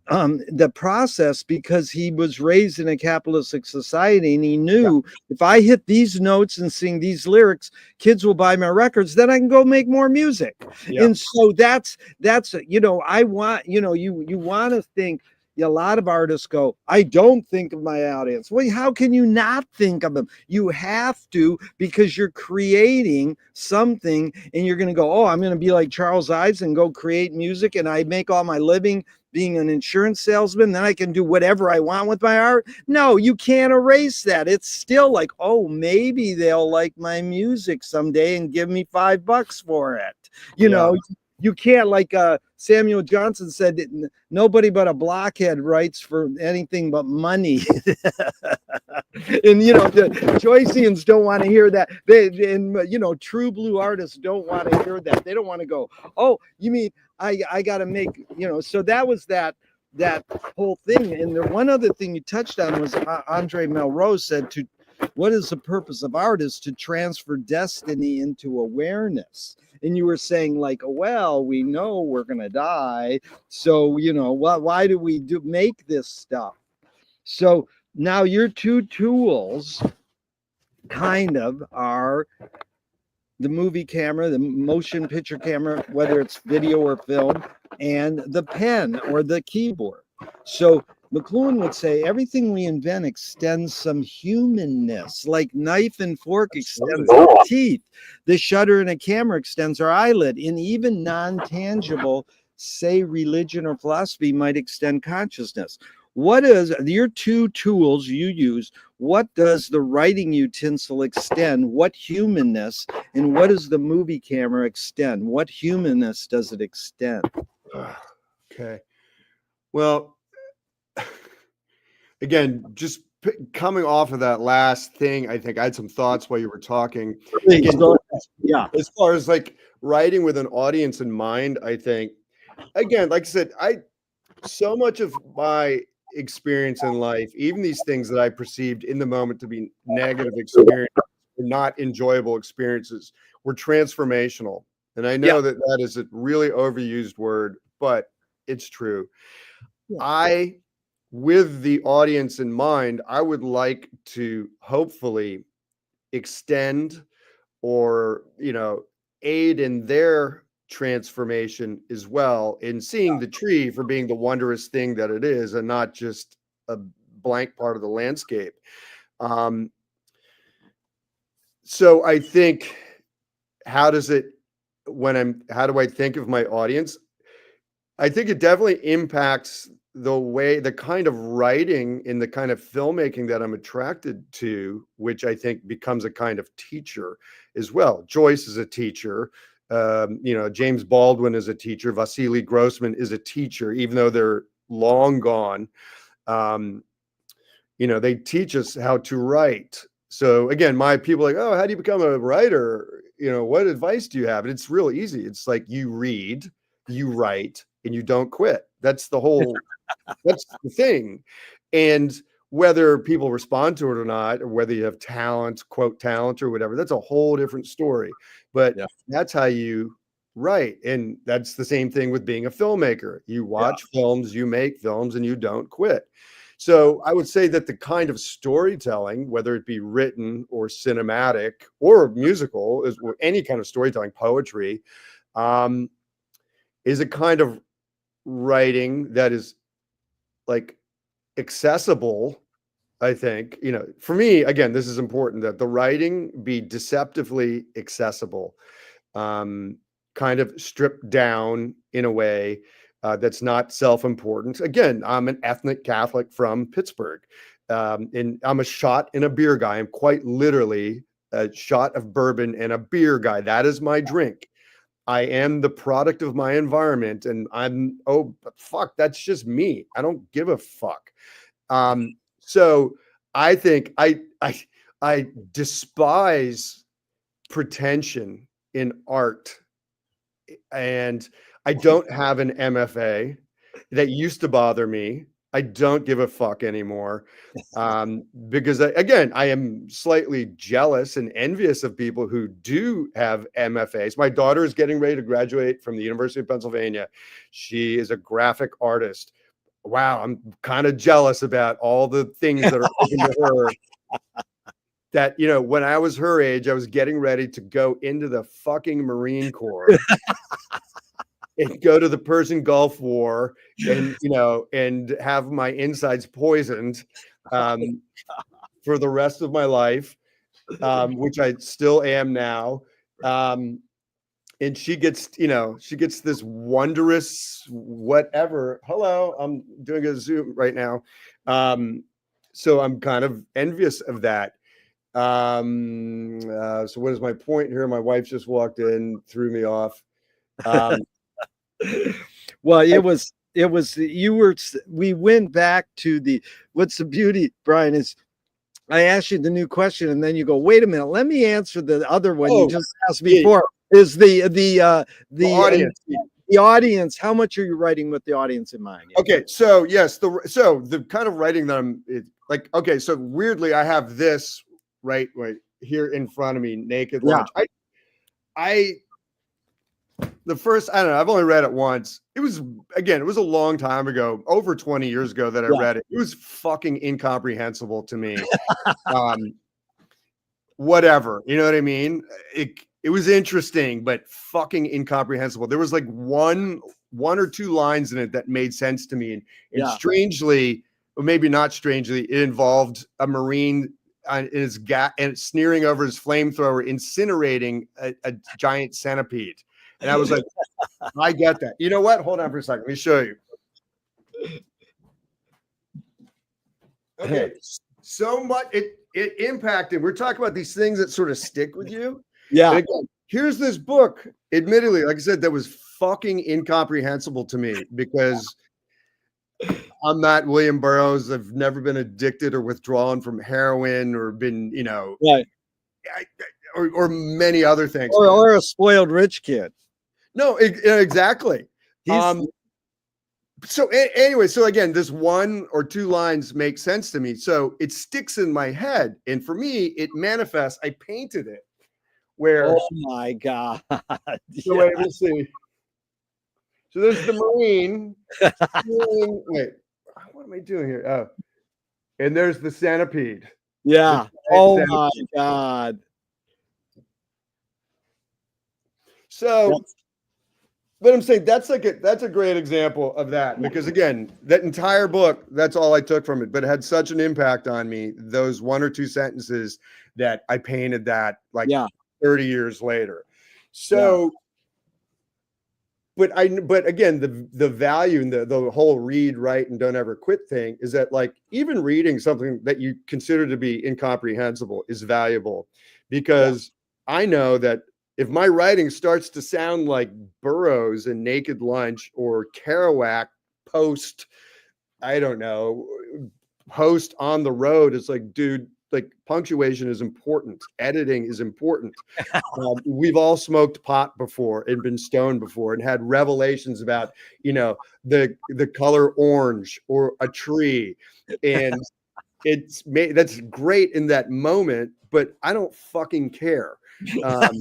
the process, because he was raised in a capitalistic society and he knew if I hit these notes and sing these lyrics, kids will buy my records, then I can go make more music. And so that's I want, you want to think. A lot of artists go, I don't think of my audience. Well, how can you not think of them? You have to, because you're creating something and you're going to go, oh, I'm going to be like Charles Ives and go create music and I make all my living being an insurance salesman, then I can do whatever I want with my art. No, you can't erase that. It's still like, oh, maybe they'll like my music someday and give me $5 for it. You can't, like Samuel Johnson said, nobody but a blockhead writes for anything but money. And the Joyceans don't want to hear that. True blue artists don't want to hear that. They don't want to go, oh, you mean I got to make, so that was that whole thing. And the one other thing you touched on was Andre Melrose said, what is the purpose of art is to transfer destiny into awareness. And you were saying, like, well, we know we're going to die. So, why do we make this stuff? So now your two tools kind of are the movie camera, the motion picture camera, whether it's video or film, and the pen or the keyboard. So McLuhan would say everything we invent extends some humanness, like knife and fork extends our teeth. The shutter in a camera extends our eyelid. And even non-tangible, say religion or philosophy, might extend consciousness. What is your two tools you use? What does the writing utensil extend? What humanness? And what does the movie camera extend? What humanness does it extend? Okay. Well, again, just coming off of that last thing, I think I had some thoughts while you were talking. Again, as far as like writing with an audience in mind, I think, again, like I said, so much of my experience in life, even these things that I perceived in the moment to be negative experiences, not enjoyable experiences, were transformational. And I know that is a really overused word, but it's true. I with the audience in mind, I would like to hopefully extend or, aid in their transformation as well in seeing the tree for being the wondrous thing that it is and not just a blank part of the landscape. Um, so I think, how do I think of my audience? I think it definitely impacts the kind of writing and the kind of filmmaking that I'm attracted to, which I think becomes a kind of teacher as well. Joyce is a teacher. James Baldwin is a teacher. Vasily Grossman is a teacher, even though they're long gone. They teach us how to write. So again, my people are like, oh, how do you become a writer? What advice do you have? And it's real easy. It's like you read, you write, and you don't quit. That's the thing. And whether people respond to it or not, or whether you have talent, quote talent or whatever, that's a whole different story. But that's how you write. And that's the same thing with being a filmmaker. You watch films, you make films, and you don't quit. So I would say that the kind of storytelling, whether it be written or cinematic or musical, or any kind of storytelling, poetry, is a kind of writing that is like accessible. I think, for me, again, this is important that the writing be deceptively accessible, kind of stripped down in a way that's not self-important. Again, I'm an ethnic Catholic from Pittsburgh, and I'm a shot and a beer guy. I'm quite literally a shot of bourbon and a beer guy. That is my drink. I am the product of my environment, and but fuck, that's just me. I don't give a fuck. So I think I despise pretension in art, and I don't have an MFA. That used to bother me. I don't give a fuck anymore, because I am slightly jealous and envious of people who do have MFAs. My daughter is getting ready to graduate from the University of Pennsylvania. She is a graphic artist. Wow, I'm kind of jealous about all the things that are open to her. That, when I was her age, I was getting ready to go into the fucking Marine Corps and go to the Persian Gulf War and, and have my insides poisoned for the rest of my life, which I still am now. And she gets this wondrous whatever. Hello, I'm doing a Zoom right now. So I'm kind of envious of that. So what is my point here? My wife just walked in, threw me off. Well, we went back to what's the beauty, Brian, is I asked you the new question and then you go, wait a minute, let me answer the other one you just asked before. Is the audience. The audience, how much are you writing with the audience in mind? Okay, so yes, the kind of writing that I'm like, okay, so weirdly, I have this right here in front of me, Naked Lunch. The first, I don't know, I've only read it once. It was a long time ago, over 20 years ago that I read it. It was fucking incomprehensible to me. Whatever, you know what I mean? It was interesting, but fucking incomprehensible. There was like one or two lines in it that made sense to me. And strangely, or maybe not strangely, it involved a Marine in his and sneering over his flamethrower, incinerating a giant centipede. And I was like, I get that. You know what? Hold on for a second. Let me show you. Okay. So much it impacted. We're talking about these things that sort of stick with you. Yeah. And again, here's this book, admittedly, like I said, that was fucking incomprehensible to me because I'm not William Burroughs. I've never been addicted or withdrawn from heroin or been, right. Or many other things. Or a spoiled rich kid. No, exactly. So anyway, so again, this one or two lines make sense to me. So it sticks in my head. And for me, it manifests. I painted it where. Oh my God. So wait, let's see. So there's the Marine. Wait, what am I doing here? Oh, and there's the centipede. Yeah. The Oh my centipede. God. So, That's, but I'm saying that's a great example of that, because again, that entire book, that's all I took from it, but it had such an impact on me. Those one or two sentences that I painted that like yeah. 30 years later. Yeah. So, but again, the value and the whole read, write, and don't ever quit thing is that, like, even reading something that you consider to be incomprehensible is valuable, because I know that if my writing starts to sound like Burroughs and Naked Lunch or Kerouac post, I don't know, post On the Road, it's like, dude, like, punctuation is important, editing is important. We've all smoked pot before and been stoned before and had revelations about, the color orange or a tree, and that's great in that moment, but I don't fucking care. Um,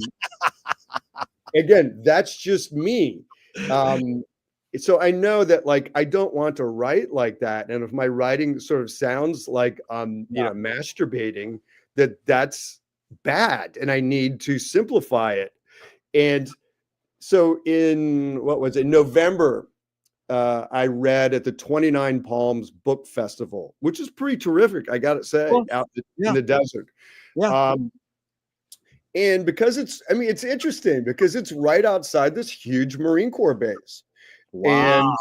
Again, that's just me. Um, so I know that, like, I don't want to write like that, and if my writing sort of sounds like masturbating, that's bad, and I need to simplify it. And so in what was it, November, I read at the 29 Palms Book Festival, which is pretty terrific, I got to say, Well, out in yeah. the desert. Yeah. And because it's interesting because it's right outside this huge Marine Corps base. Wow.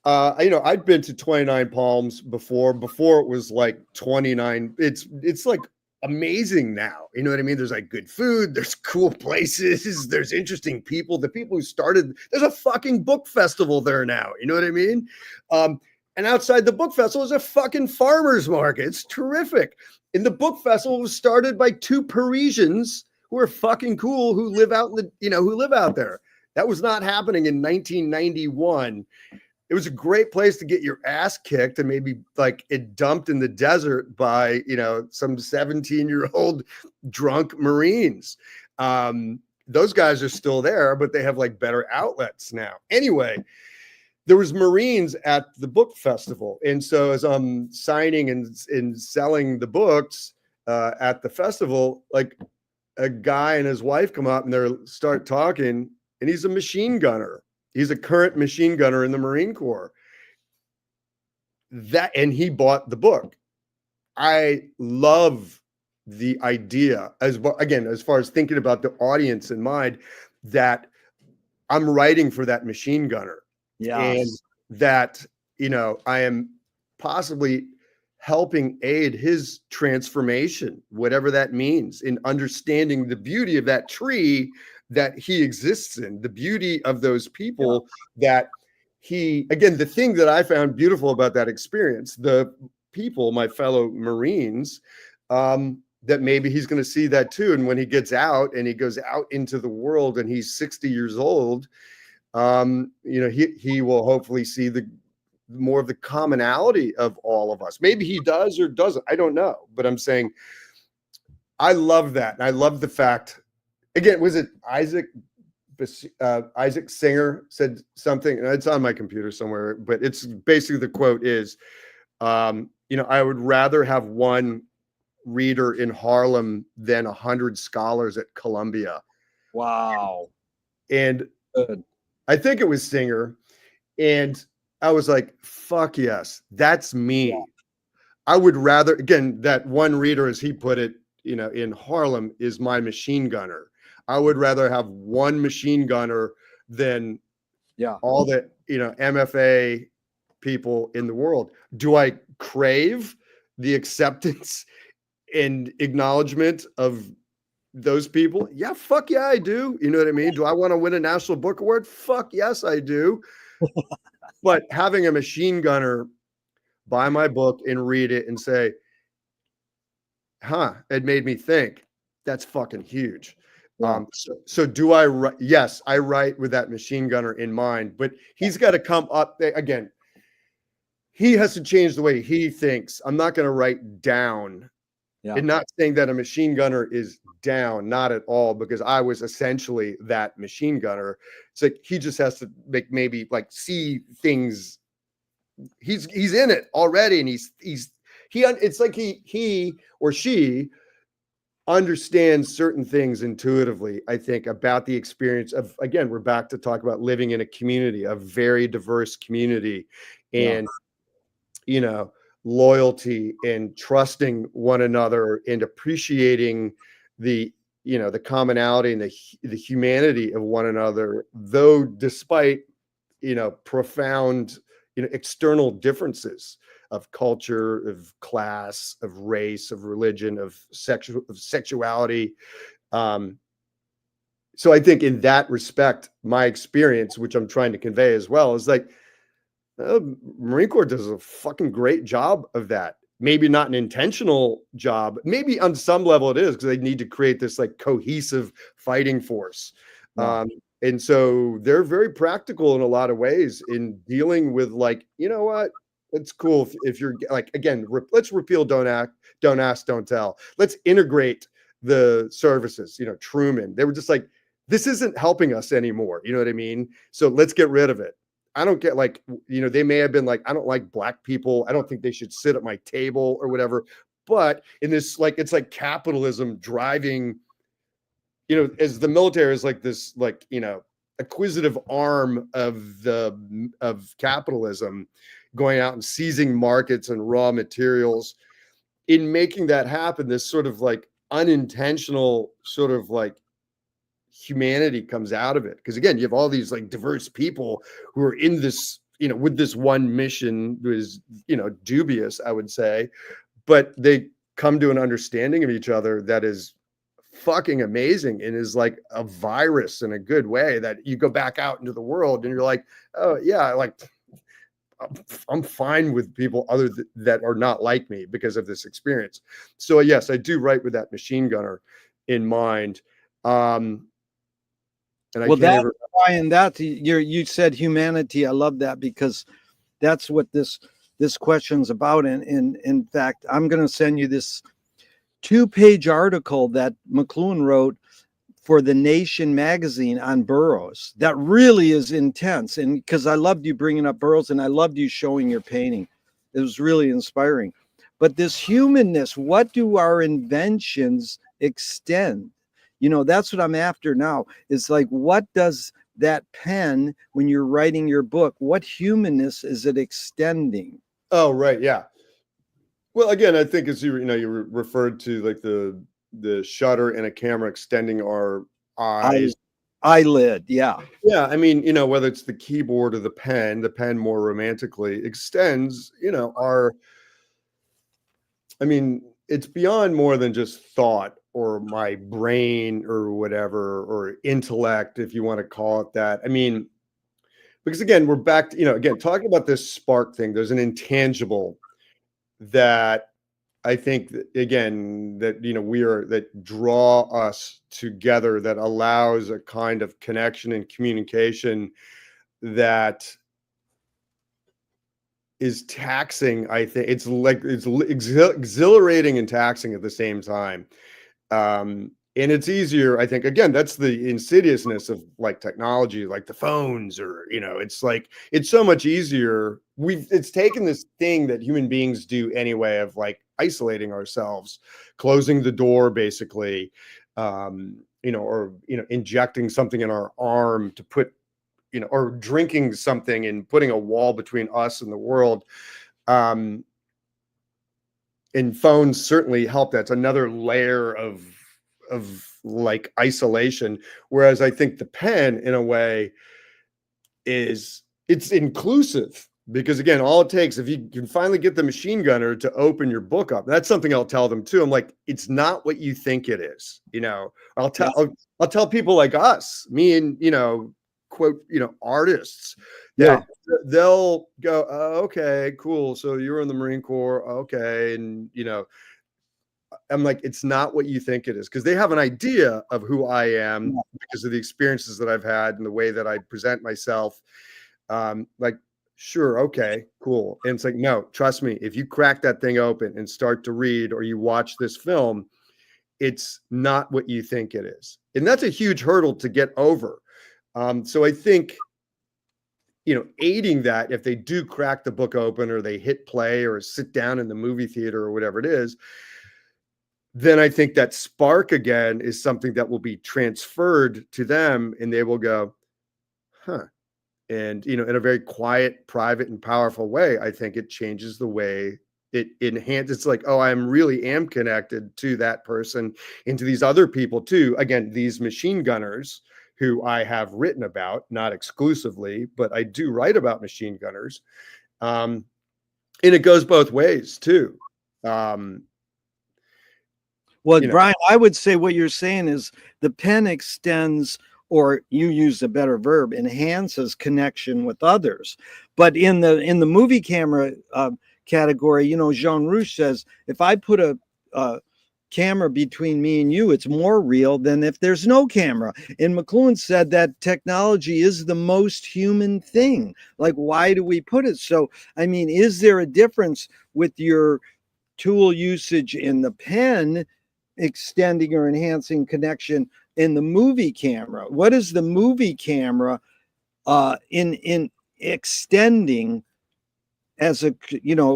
And I'd been to 29 Palms before it was like 29. It's like amazing now. You know what I mean? There's like good food, there's cool places, there's interesting people. The people who started, there's a fucking book festival there now. You know what I mean? And outside the book festival is a fucking farmer's market. It's terrific. And the book festival was started by two Parisians who are fucking cool, who live out who live out there. That was not happening in 1991. It was a great place to get your ass kicked and maybe like it dumped in the desert by, some 17-year-old drunk Marines. Those guys are still there, but they have like better outlets now. Anyway, there was Marines at the book festival. And so as I'm signing and selling the books at the festival, like a guy and his wife come up and they start talking, and he's a machine gunner. He's a current machine gunner in the Marine Corps. And he bought the book. I love the idea as far as thinking about the audience in mind, that I'm writing for that machine gunner. And Yes. that, I am possibly helping aid his transformation, whatever that means, in understanding the beauty of that tree that he exists in, the beauty of those people that the thing that I found beautiful about that experience, the people, my fellow Marines, that maybe he's going to see that too. And when he gets out and he goes out into the world and he's 60 years old, he will hopefully see the more of the commonality of all of us. Maybe he does or doesn't. I don't know. But I'm saying I love that. And I love the fact, again, was it Isaac Singer said something, and it's on my computer somewhere, but it's basically, the quote is, I would rather have one reader in Harlem than 100 scholars at Columbia. Wow. And Good. I think it was Singer. And I was like, fuck yes, that's me. Yeah. I would rather, again, that one reader, as he put it, in Harlem is my machine gunner. I would rather have one machine gunner than all the, MFA people in the world. Do I crave the acceptance and acknowledgement of those people? Yeah, fuck yeah, I do. You know what I mean? Do I want to win a National Book Award? Fuck yes, I do. But having a machine gunner buy my book and read it and say, it made me think, that's fucking huge. Yeah. So do I write? Yes, I write with that machine gunner in mind, but he's got to come up again. He has to change the way he thinks. I'm not going to write down. And not saying that a machine gunner is down, not at all, because I was essentially that machine gunner. It's like he just has to maybe like see things he's in it already, and it's like he or she understands certain things intuitively, I think, about the experience of, again, we're back to talk about living in a community, a very diverse community, Yeah. and loyalty and trusting one another and appreciating the the commonality and the humanity of one another, though despite profound external differences of culture, of class, of race, of religion, of sexuality. So I think in that respect, my experience, which I'm trying to convey as well, is like Marine Corps does a fucking great job of that. Maybe not an intentional job. Maybe on some level it is, because they need to create this like cohesive fighting force. Yeah. And so they're very practical in a lot of ways in dealing with, like, you know what? It's cool if you're like, again, let's repeal don't ask, don't tell. Let's integrate the services. Truman, they were just like, this isn't helping us anymore. You know what I mean? So let's get rid of it. I don't get, like, they may have been like, I don't like black people. I don't think they should sit at my table or whatever. But in this, like, it's like capitalism driving, as the military is like this, like, acquisitive arm of capitalism, going out and seizing markets and raw materials. In making that happen, this sort of like unintentional sort of like humanity comes out of it, because again, you have all these like diverse people who are in this, with this one mission, who is dubious, I would say, but they come to an understanding of each other that is fucking amazing, and is like a virus in a good way, that you go back out into the world and you're like, oh yeah, like I'm fine with people that are not like me because of this experience. So yes, I do write with that machine gunner in mind. And I Well, can't that, ever. Brian, that you said humanity. I love that, because that's what this question's about. And in fact, I'm going to send you this 2-page article that McLuhan wrote for The Nation magazine on burros. That really is intense. And because I loved you bringing up burros, and I loved you showing your painting, it was really inspiring. But this humanness, what do our inventions extend? That's what I'm after now. It's like, what does that pen, when you're writing your book, what humanness is it extending? Oh, right, yeah. Well, again, I think as you referred to, like the shutter and a camera extending our eyes. Eyelid, yeah. Yeah, I mean, whether it's the keyboard or the pen more romantically extends, our. I mean, it's beyond more than just thought or my brain or whatever, or intellect, if you want to call it that. I mean, because again, we're back to, again, talking about this spark thing. There's an intangible that I think that, again, that that draw us together, that allows a kind of connection and communication that is taxing. I think it's like it's exhilarating and taxing at the same time. And it's easier, I think, again, that's the insidiousness of like technology, like the phones, or it's like, it's so much easier. It's taken this thing that human beings do anyway, of like isolating ourselves, closing the door basically, or injecting something in our arm to put, or drinking something and putting a wall between us and the world. And phones certainly help. That's another layer of like isolation. Whereas I think the pen, in a way, it's inclusive, because again, all it takes, if you can finally get the machine gunner to open your book up, that's something I'll tell them too. I'm like, it's not what you think it is. I'll tell people like us, me and quote artists, that they'll go, oh, okay, cool, so you were in the Marine Corps, okay, and I'm like, it's not what you think it is, because they have an idea of who I am because of the experiences that I've had and the way that I present myself. Like, sure, okay, cool. And it's like, no, trust me, if you crack that thing open and start to read, or you watch this film, it's not what you think it is. And that's a huge hurdle to get over. So I think, aiding that if they do crack the book open or they hit play or sit down in the movie theater or whatever it is, then I think that spark again is something that will be transferred to them, and they will go, huh. And, in a very quiet, private, and powerful way, I think it changes the way it enhances. It's like, oh, I really am connected to that person and to these other people too. Again, these machine gunners who I have written about, not exclusively, but I do write about machine gunners. And it goes both ways too. Well, Brian, I would say what you're saying is the pen extends, or you use a better verb, enhances connection with others. But in the movie camera category, Jean Rouch says, if I put a camera between me and you, it's more real than if there's no camera. And McLuhan said that technology is the most human thing. Like, why do we put it? So, I mean, is there a difference with your tool usage in the pen extending or enhancing connection in the movie camera? What is the movie camera in extending as a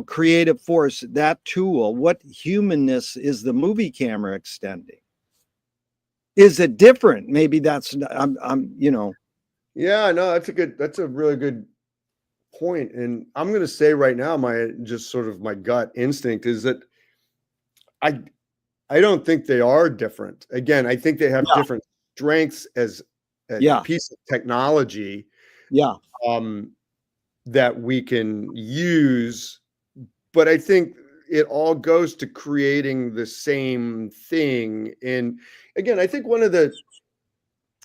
creative force, that tool? What humanness is the movie camera extending? Is it different? Maybe that's Yeah, no, that's a really good point. And I'm going to say right now, my gut instinct is that I don't think they are different. Again, I think they have different strengths as a piece of technology that we can use. But I think it all goes to creating the same thing. And again, I think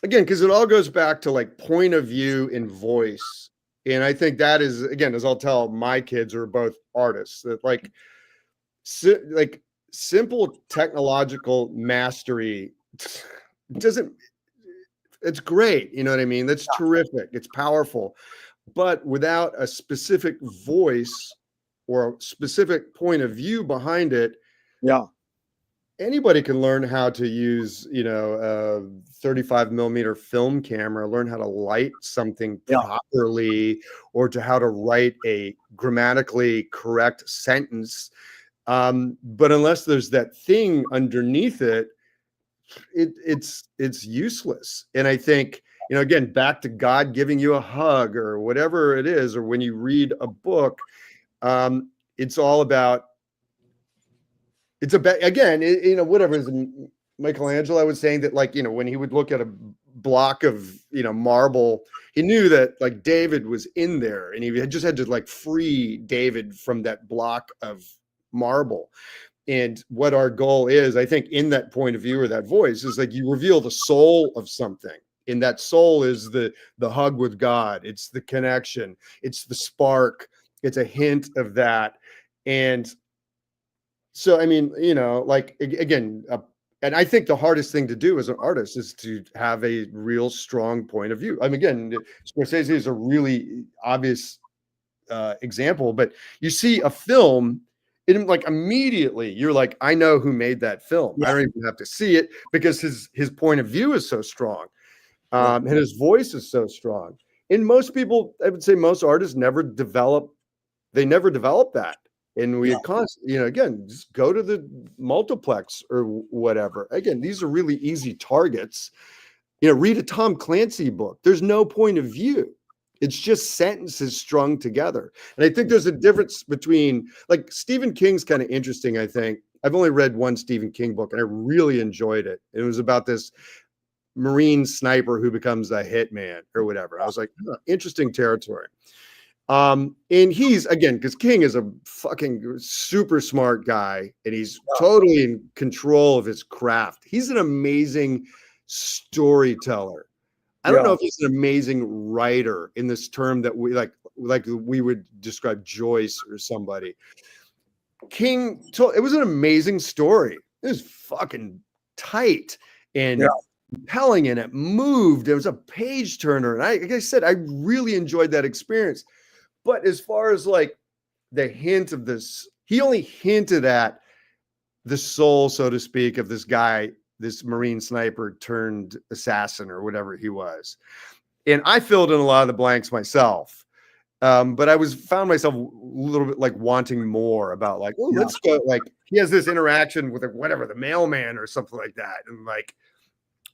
because it all goes back to like point of view and voice. And I think that is, again, as I'll tell my kids who are both artists, that like simple technological mastery it's great. You know what I mean? That's terrific. It's powerful. But without a specific voice or a specific point of view behind it, anybody can learn how to use, a 35 millimeter film camera, learn how to light something properly, or to how to write a grammatically correct sentence. But unless there's that thing underneath it, it's useless. And I think, again, back to God giving you a hug or whatever it is, or when you read a book, it's all about, again, whatever. Michelangelo was saying that, like, when he would look at a block of, marble, he knew that like David was in there, and he just had to like free David from that block of marble. And what our goal is, I think, in that point of view or that voice, is like you reveal the soul of something. And that soul is the hug with God. It's the connection. It's the spark. It's a hint of that. And so, I mean, like, again, and I think the hardest thing to do as an artist is to have a real strong point of view. I mean, again, Scorsese is a really obvious example, but you see a film, like immediately you're like, I know who made that film. I don't even have to see it because his point of view is so strong, and his voice is so strong. And most people, I would say, most artists never develop that. And we constantly, again, just go to the multiplex or whatever. Again, these are really easy targets. Read a Tom Clancy book. There's no point of view. It's just sentences strung together. And I think there's a difference between, like, Stephen King's kind of interesting, I think. I've only read one Stephen King book, and I really enjoyed it. It was about this Marine sniper who becomes a hitman or whatever. I was like, interesting territory. And he's, again, because King is a fucking super smart guy, and he's totally in control of his craft. He's an amazing storyteller. I don't know if he's an amazing writer in this term that we like we would describe Joyce or somebody. King it was an amazing story. It was fucking tight and compelling, and it moved. It was a page turner. And like I said, I really enjoyed that experience. But as far as like the hint of this, he only hinted at the soul, so to speak, of this guy, this Marine sniper turned assassin or whatever he was. And I filled in a lot of the blanks myself. But I found myself a little bit like wanting more about like, oh, Yeah. let's go. Like he has this interaction with whatever the mailman or something like that, and like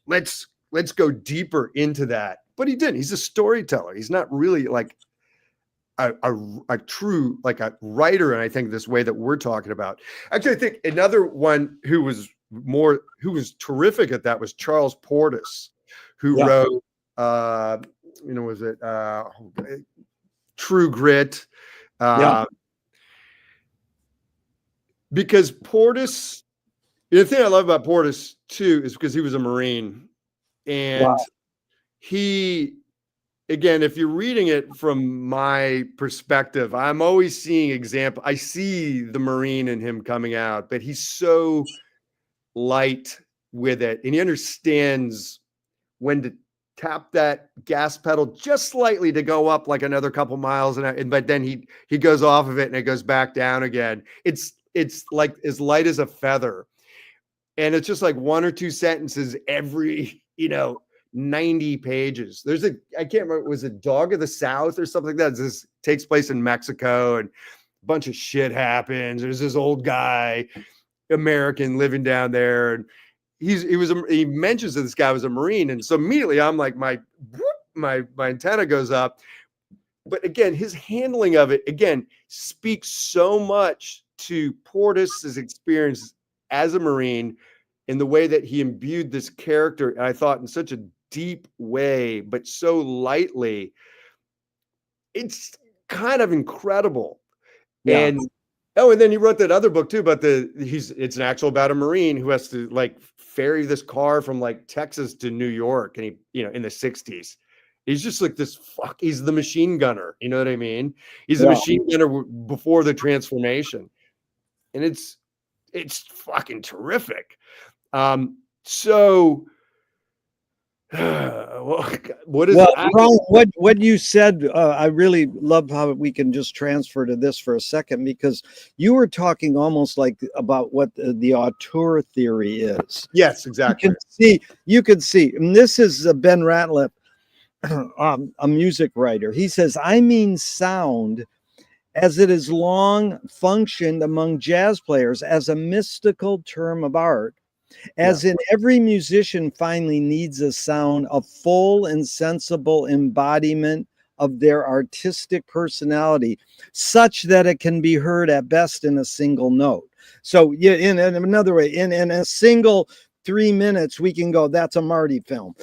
let's go deeper into that. But he didn't. He's a storyteller. He's not really like a true like a writer. And I think this way that we're talking about. Actually, I think another one who was terrific at that was Charles Portis, who Yeah. wrote was it True Grit. Yeah. Because Portis, the thing I love about Portis too is because he was a Marine, and Wow. he, again, if you're reading it from my perspective, I'm always seeing I see the Marine in him coming out, but he's so light with it, and he understands when to tap that gas pedal just slightly to go up like another couple miles, but then he goes off of it and it goes back down again. It's like as light as a feather, and it's just like one or two sentences every 90 pages. I can't remember, was it Dog of the South or something like that? This takes place in Mexico and a bunch of shit happens. There's this old guy, American, living down there, and he mentions that this guy was a Marine, and so immediately I'm like my antenna goes up. But again, his handling of it again speaks so much to Portis's experience as a Marine in the way that he imbued this character, and I thought in such a deep way, but so lightly. It's kind of incredible. Yeah. And and then he wrote that other book too about it's an actual about a Marine who has to like ferry this car from like Texas to New York, and he, in the 60s. He's just like he's the machine gunner. You know what I mean? He's the machine gunner before the transformation. And it's fucking terrific. So what is Ron, what you said, I really love how we can just transfer to this for a second, because you were talking almost like about what the auteur theory is. Yes, exactly. You can see, and this is Ben Ratliff, a music writer. He says, I mean sound as it has long functioned among jazz players as a mystical term of art. As in every musician finally needs a sound, a full and sensible embodiment of their artistic personality, such that it can be heard at best in a single note. So in another way, in a single 3 minutes, we can go, that's a Marty film.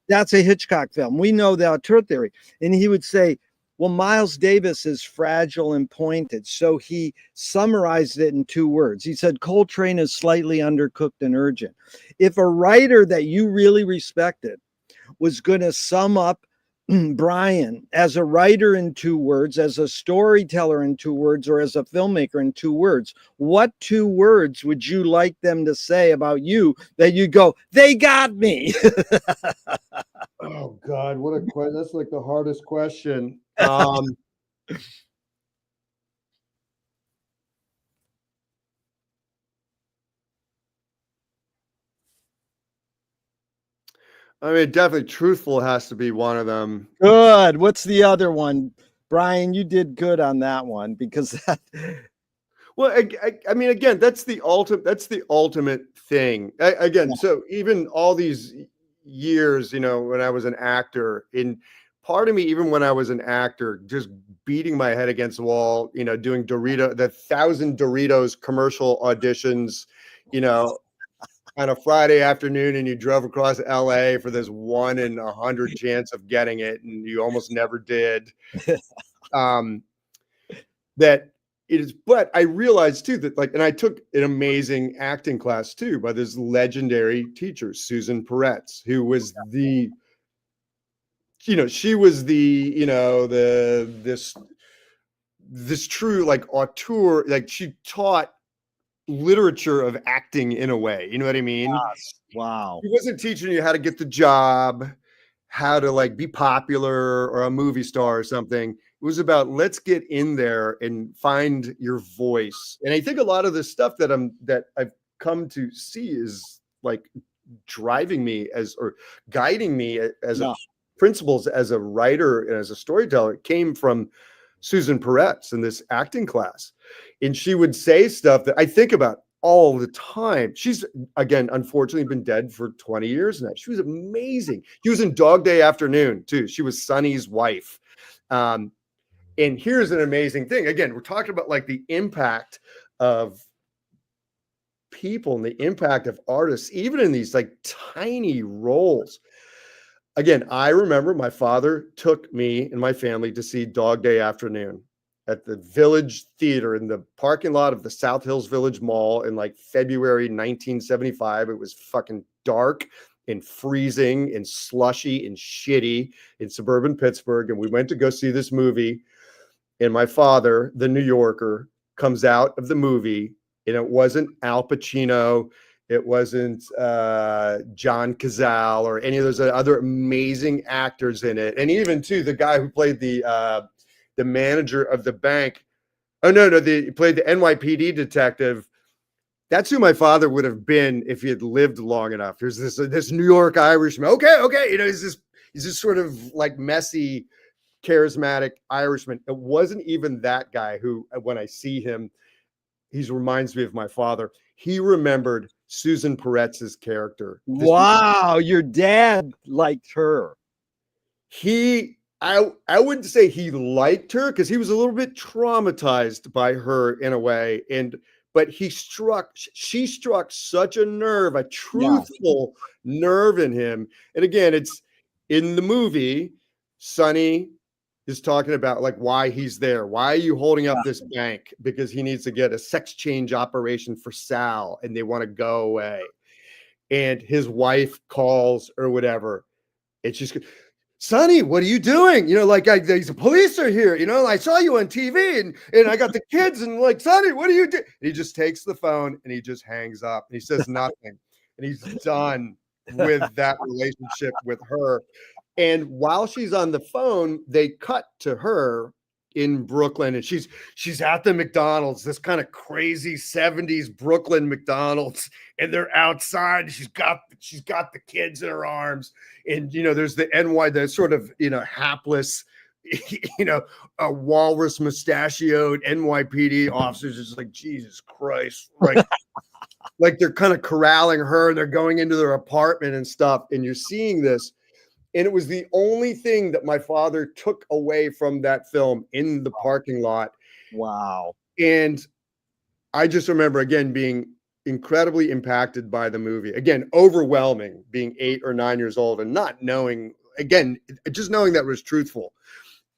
That's a Hitchcock film. We know the auteur theory. And he would say, well, Miles Davis is fragile and pointed. So he summarized it in 2 words. He said, Coltrane is slightly undercooked and urgent. If a writer that you really respected was going to sum up Brian as a writer in 2 words, as a storyteller in 2 words, or as a filmmaker in 2 words, what 2 words would you like them to say about you that you go, they got me? Oh God, what a question. That's like the hardest question. I mean, definitely truthful has to be one of them. Good. What's the other one? Brian, you did good on that one, because that... Well, I mean, again, that's the ultimate thing. So even all these years, when I was an actor, in part of me, even when I was an actor, just beating my head against the wall, doing the 1,000 Doritos commercial auditions, on a Friday afternoon, and you drove across LA for this 1 in 100 chance of getting it, and you almost never did. That it is, but I realized too that and I took an amazing acting class too by this legendary teacher, Susan Peretz, who was she was this true like auteur, like she taught literature of acting in a way, you know what I mean? Yes. Wow. He wasn't teaching you how to get the job, how to like be popular or a movie star or something. It was about, let's get in there and find your voice. And I think a lot of the stuff that I've come to see is like driving me or guiding me as principles as a writer and as a storyteller came from Susan Peretz in this acting class. And she would say stuff that I think about all the time. She's, again, unfortunately been dead for 20 years now. She was amazing. She was in Dog Day Afternoon too. She was Sonny's wife. And here's an amazing thing. Again, we're talking about like the impact of people and the impact of artists, even in these like tiny roles. Again, I remember my father took me and my family to see Dog Day Afternoon at the Village Theater in the parking lot of the South Hills Village Mall in like February 1975. It was fucking dark and freezing and slushy and shitty in suburban Pittsburgh. And we went to go see this movie. And my father, the New Yorker, comes out of the movie, and it wasn't Al Pacino. It wasn't John Cazale or any of those other amazing actors in it. And even too, the guy who played the manager of the bank. Oh no, he played the NYPD detective. That's who my father would have been if he had lived long enough. There's this New York Irishman. Okay, you know, he's this sort of like messy, charismatic Irishman. It wasn't even that guy who, when I see him, he reminds me of my father. He remembered Susan Peretz's character. Wow, your dad liked her. I wouldn't say he liked her because he was a little bit traumatized by her in a way. But she struck such a nerve, a truthful nerve in him. And again, it's in the movie, Sonny is talking about like why he's there. Why are you holding up this bank? Because he needs to get a sex change operation for Sal and they want to go away. And his wife calls or whatever. It's just, Sonny, what are you doing? You know, like these police are here. You know, I saw you on TV and I got the kids and like, Sonny, what do you do? He just takes the phone and he just hangs up and he says nothing. And he's done with that relationship with her. And while she's on the phone, they cut to her in Brooklyn, and she's at the McDonald's, this kind of crazy 70s Brooklyn McDonald's, and they're outside. She's got the kids in her arms, and you know, there's the sort of, you know, hapless, you know, a walrus mustachioed NYPD officers. Just like, Jesus Christ, like like they're kind of corralling her, and they're going into their apartment and stuff, and you're seeing this. And it was the only thing that my father took away from that film in the parking lot. Wow. And I just remember, again, being incredibly impacted by the movie. Again, overwhelming, being 8 or 9 years old and not knowing, again, just knowing that it was truthful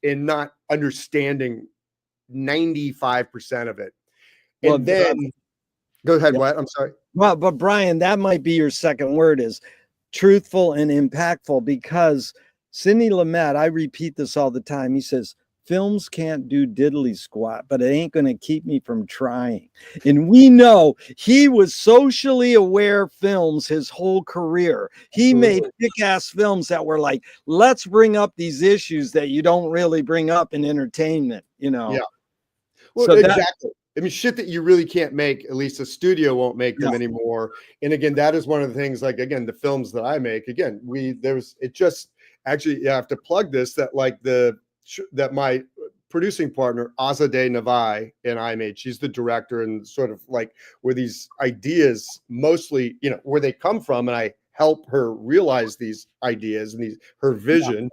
and not understanding 95% of it. And well, then, go ahead, what? I'm sorry. Well, but Brian, that might be your second word, is truthful and impactful, because Sidney Lumet, I repeat this all the time, he says, films can't do diddly squat, but it ain't going to keep me from trying. And we know he was socially aware films his whole career. He made kick-ass films that were like, let's bring up these issues that you don't really bring up in entertainment, you know? Yeah. Well, so exactly. I mean, shit that you really can't make, at least a studio won't make them anymore. And again, that is one of the things, like, again, the films that I make, again, actually, you have to plug this, that like that my producing partner, Azadeh Navai, and I made, she's the director, and sort of like where these ideas mostly, you know, where they come from. And I help her realize these ideas and her vision.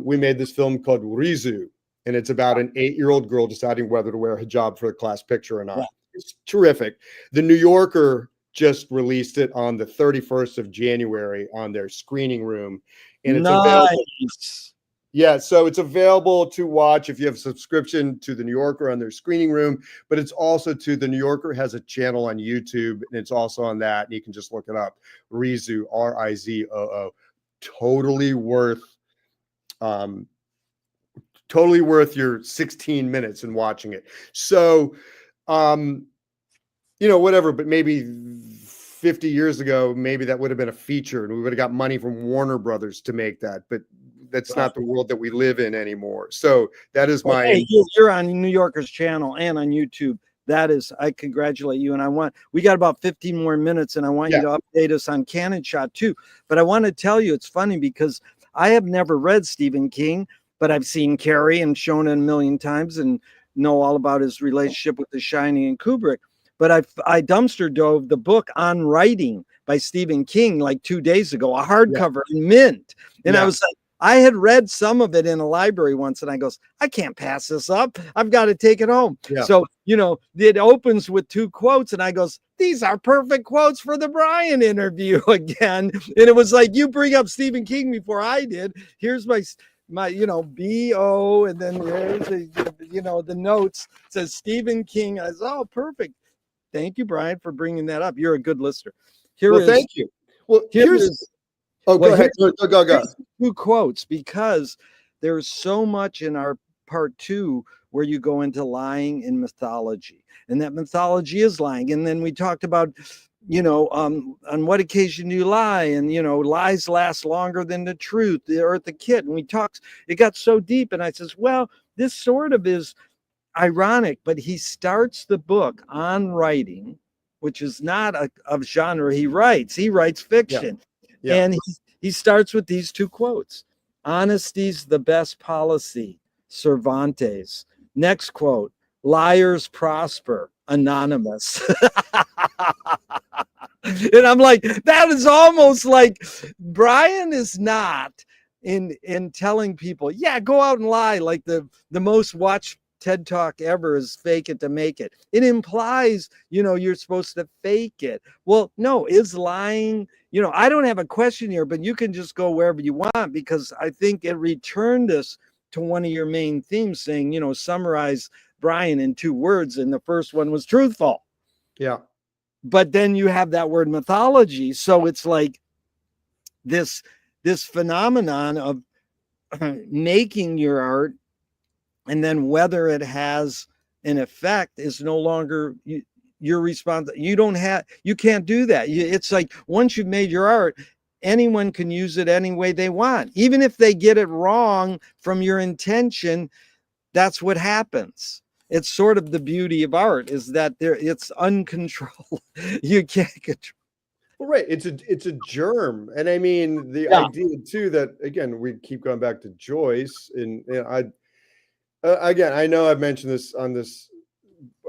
We made this film called Rizu. And it's about an 8-year-old girl deciding whether to wear a hijab for the class picture or not. Yeah. It's terrific. The New Yorker just released it on the 31st of January on their screening room. And it's available. Yeah, so it's available to watch if you have a subscription to the New Yorker on their screening room, but it's also the New Yorker has a channel on YouTube, and it's also on that. And you can just look it up. Rizoo, Rizoo. Totally worth your 16 minutes in watching it. So, you know, whatever, but maybe 50 years ago, maybe that would have been a feature and we would have got money from Warner Brothers to make that, but that's not the world that we live in anymore. So that is Hey, you're on New Yorker's channel and on YouTube. That is, I congratulate you. And we got about 15 more minutes, and I want you to update us on Cannon Shot too. But I want to tell you, it's funny because I have never read Stephen King, but I've seen Carrie and shown it a million times and know all about his relationship with The Shining and Kubrick. But I dumpster dove the book On Writing by Stephen King like 2 days ago, a Yeah. hardcover in mint. And I Yeah. was like, I had read some of it in a library once, and I goes, I can't pass this up. I've got to take it home. Yeah. So, it opens with 2 quotes, and I goes, these are perfect quotes for the Brian interview again. And it was like, you bring up Stephen King before I did. Here's my BO, and then there's the notes. It says Stephen King. I said, oh, perfect. Thank you, Brian, for bringing that up. You're a good listener. Thank you. Well, go ahead. Go. Here's 2 quotes, because there's so much in our part 2 where you go into lying and mythology, and that mythology is lying. And then we talked about, on what occasion do you lie? And, lies last longer than the truth, or the kid. And it got so deep. And I says, well, this sort of is ironic, but he starts the book On Writing, which is not a genre he writes. He writes fiction. Yeah. And he starts with these 2 quotes. Honesty's the best policy, Cervantes. Next quote, liars prosper, Anonymous. And I'm like, that is almost like Brian is not in telling people, yeah, go out and lie. Like the most watched TED Talk ever is fake it to make it. It implies, you're supposed to fake it. Well, no, is lying, I don't have a question here, but you can just go wherever you want, because I think it returned us to one of your main themes, saying, summarize Brian in 2 words. And the first one was truthful. Yeah. But then you have that word mythology. So it's like this phenomenon of making your art, and then whether it has an effect is no longer your response. You can't do that. It's like, once you've made your art, anyone can use it any way they want. Even if they get it wrong from your intention, that's what happens. It's sort of the beauty of art, is that it's uncontrolled. You can't control. Well, right. It's a germ. And I mean, the idea too, that again, we keep going back to Joyce, and again, I know I've mentioned this on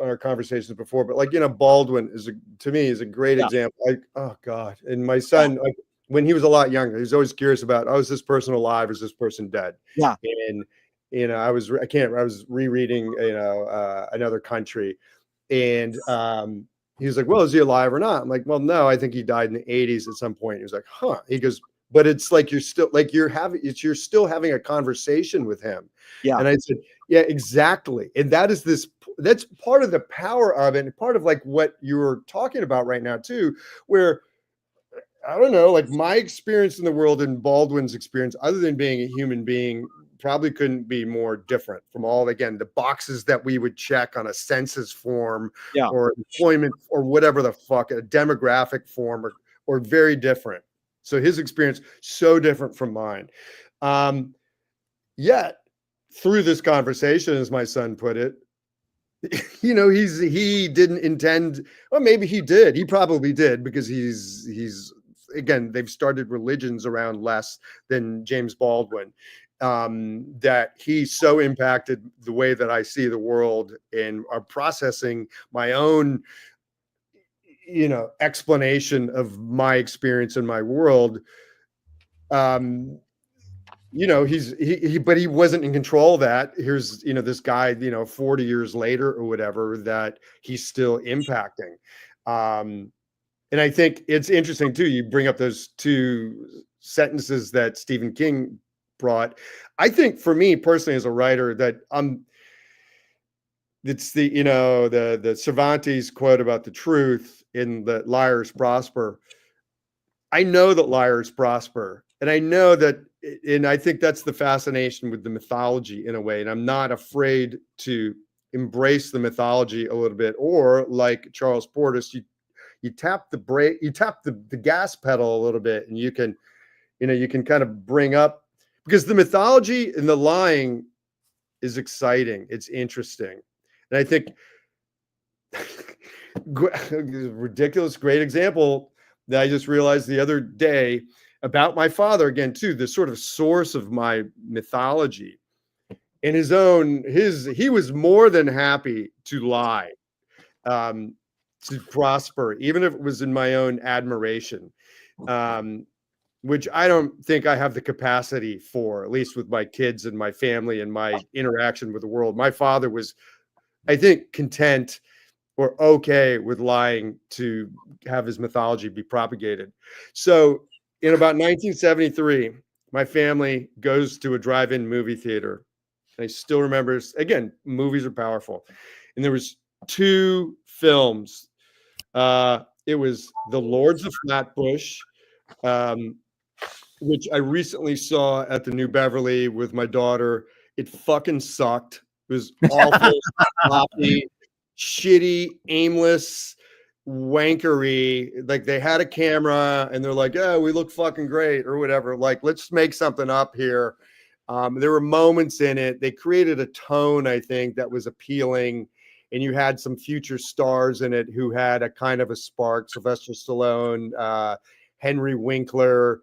our conversations before, but Baldwin to me is a great example. Oh God. And my son, when he was a lot younger, he was always curious about, oh, is this person alive? Is this person dead? Yeah. And I was rereading, Another Country, and he was like, well, is he alive or not? I'm like, well, no, I think he died in the 80s at some point. He was like, huh. He goes, but it's like you're still having a conversation with him. Yeah. And I said, yeah, exactly. And that's part of the power of it, and part of what you were talking about right now too, where I don't know, my experience in the world and Baldwin's experience, other than being a human being, probably couldn't be more different from all, again, the boxes that we would check on a census form, or employment, or whatever the fuck, a demographic form, or very different. So his experience, so different from mine. Yet through this conversation, as my son put it, he didn't intend, or maybe he did. He probably did, because he's again, they've started religions around less than James Baldwin. That he so impacted the way that I see the world, and are processing my own, explanation of my experience in my world. But he wasn't in control of that. Here's, this guy, 40 years later or whatever, that he's still impacting. And I think it's interesting too, you bring up those 2 sentences that Stephen King brought. I think for me personally, as a writer, that it's the Cervantes quote about the truth in the liars prosper. I know that liars prosper, and I know that, and I think that's the fascination with the mythology in a way. And I'm not afraid to embrace the mythology a little bit, or like Charles Portis, you tap the brake, you tap the gas pedal a little bit, and you can kind of bring up, because the mythology and the lying is exciting. It's interesting. And I think ridiculous, great example that I just realized the other day. about my father again, too, the sort of source of my mythology. In he was more than happy to lie, to prosper, even if it was in my own admiration, which I don't think I have the capacity for, at least with my kids and my family and my interaction with the world. My father was, I think, content or okay with lying to have his mythology be propagated. So in about 1973, my family goes to a drive-in movie theater. I still remember, again, movies are powerful. And there was two films. It was The Lords of Flatbush, um, which I recently saw at the New Beverly with my daughter. It fucking sucked. It was awful, sloppy, shitty, aimless wankery. Like they had a camera and they're like, "Yeah, we look fucking great," or whatever. Like, let's make something up here. There were moments in it. They created a tone, I think, that was appealing. And you had some future stars in it who had a kind of a spark. Sylvester Stallone, Henry Winkler,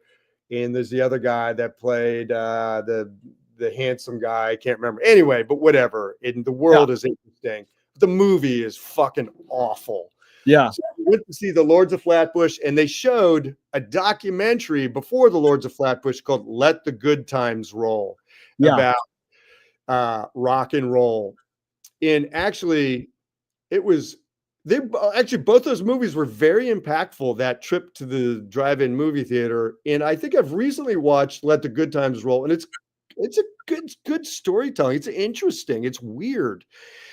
and there's the other guy that played the handsome guy. I can't remember. Anyway, but whatever. And the world is interesting. The movie is fucking awful. Yeah. So we went to see The Lords of Flatbush, and they showed a documentary before The Lords of Flatbush called "Let the Good Times Roll," about rock and roll. And actually, both those movies were very impactful, that trip to the drive-in movie theater. And I think I've recently watched Let the Good Times Roll, and it's a good storytelling. It's interesting. It's weird.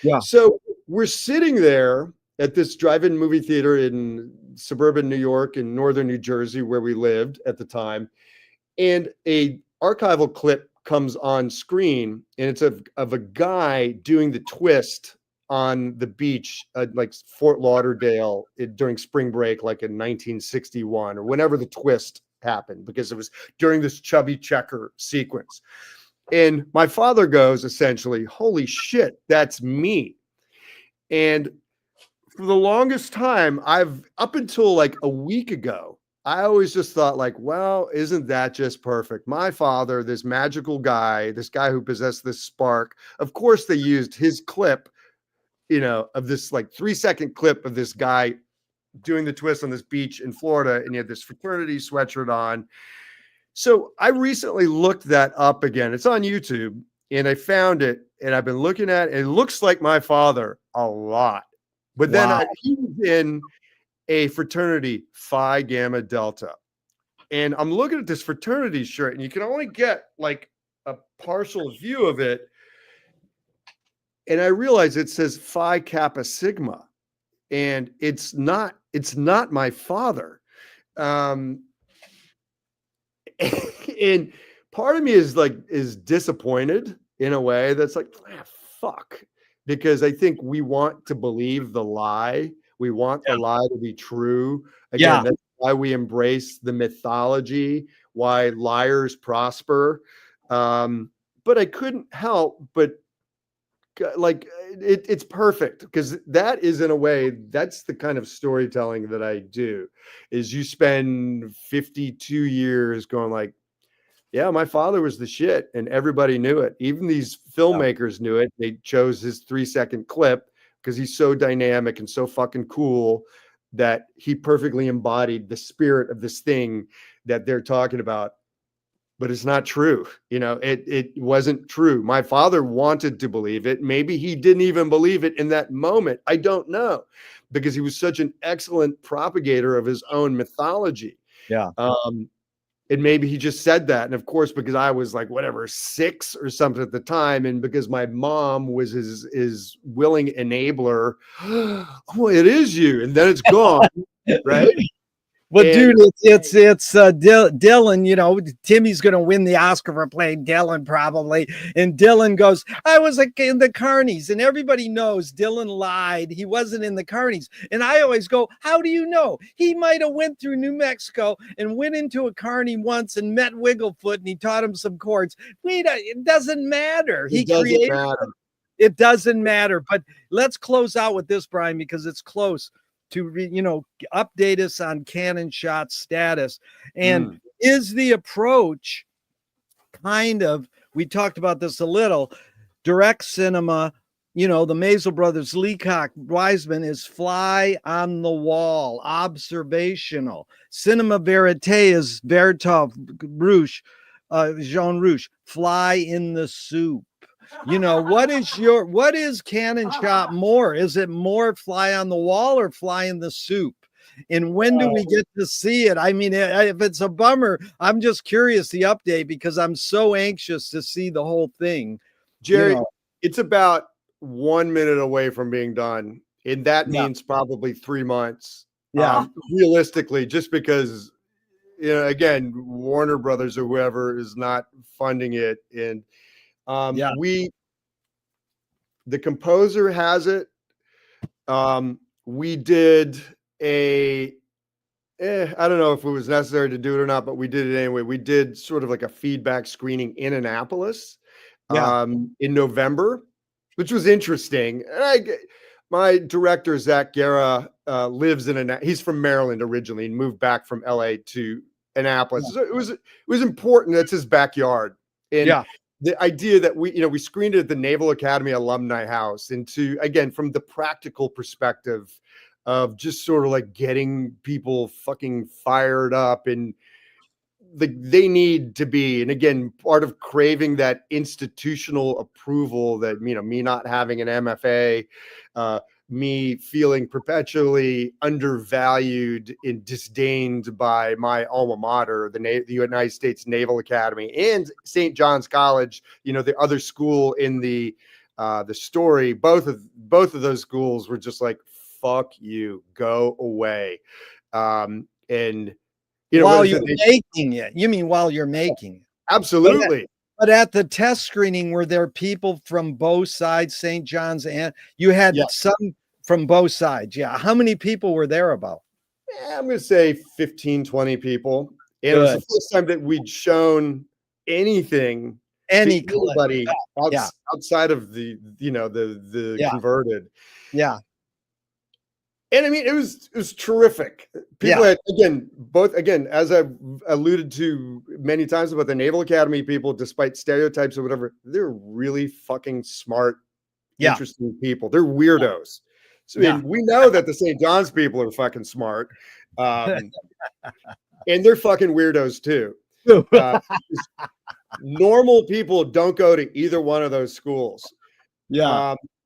Yeah. So we're sitting there at this drive-in movie theater in suburban New York and northern New Jersey, where we lived at the time. And a archival clip comes on screen, and it's of a guy doing the twist on the beach, like Fort Lauderdale during spring break, like in 1961 or whenever the twist happened, because it was during this Chubby Checker sequence. And my father goes, essentially, "Holy shit, that's me." And for the longest time, up until like a week ago, I always just thought like, well, isn't that just perfect? My father, this magical guy, this guy who possessed this spark. Of course, they used his clip, of this like 3-second clip of this guy doing the twist on this beach in Florida, and he had this fraternity sweatshirt on. So I recently looked that up again. It's on YouTube, and I found it, and I've been looking at it. It looks like my father a lot. But then he was in a fraternity, Phi Gamma Delta. And I'm looking at this fraternity shirt, and you can only get like a partial view of it. And I realize it says Phi Kappa Sigma, and it's not my father. And part of me is disappointed in a way that's like, fuck. Because I think we want to believe the lie. We want the lie to be true. Again, that's why we embrace the mythology, why liars prosper. But I couldn't help but like it's perfect, because that is, in a way, that's the kind of storytelling that I do. Is you spend 52 years going like, yeah, my father was the shit, and everybody knew it. Even these filmmakers knew it. They chose his 3-second clip because he's so dynamic and so fucking cool that he perfectly embodied the spirit of this thing that they're talking about. But it's not true. It wasn't true. My father wanted to believe it. Maybe he didn't even believe it in that moment. I don't know, because he was such an excellent propagator of his own mythology. Yeah. And maybe he just said that. And of course, because I was like, whatever, 6 or something at the time, and because my mom was his willing enabler, oh, it is you. And then it's gone, right? Well, dude, it's Dylan. Timmy's going to win the Oscar for playing Dylan probably. And Dylan goes, "I was like in the carnies," and everybody knows Dylan lied. He wasn't in the carnies. And I always go, "How do you know? He might have went through New Mexico and went into a carny once and met Wigglefoot, and he taught him some chords." It doesn't matter. It doesn't matter. But let's close out with this, Brian, because it's close to update us on Cannon Shot status. And is the approach kind of, we talked about this a little, direct cinema, the Maisel brothers, Leacock, Wiseman, is fly on the wall, observational. Cinema verite is Vertov, Rouge, Jean Rouge, fly in the soup. What is Cannon Shop more? Is it more fly on the wall or fly in the soup? And when do we get to see it? I mean, if it's a bummer, I'm just curious the update because I'm so anxious to see the whole thing. Jerry, it's about 1 minute away from being done. And that means probably 3 months. Yeah. Realistically, just because, again, Warner Brothers or whoever is not funding it. And the composer has it. We did I don't know if it was necessary to do it or not, but we did it anyway. We did sort of like a feedback screening in Annapolis in November, which was interesting. And my director, Zach Guerra, lives he's from Maryland originally and moved back from LA to Annapolis. So it was important. That's his backyard. And the idea that we screened it at the Naval Academy Alumni House, and again, from the practical perspective of just sort of like getting people fucking fired up, and they need to be, and again, part of craving that institutional approval that, me not having an MFA, me feeling perpetually undervalued and disdained by my alma mater, the United States Naval Academy, and St. John's College, the other school in the story. Both of those schools were just like, fuck you, go away. And while you're making it, you mean while you're making it? Absolutely. But at the test screening, were there people from both sides, St. John's, and you had some from both sides? Yeah. How many people were there about? I'm going to say 15, 20 people. And it was the first time that we'd shown anything to anybody outside of the converted. Yeah. And I mean, it was terrific. People had, again, as I've alluded to many times about the Naval Academy people, despite stereotypes or whatever, they're really fucking smart, interesting people. They're weirdos. So we know that the St. John's people are fucking smart. And they're fucking weirdos too. Normal people don't go to either one of those schools.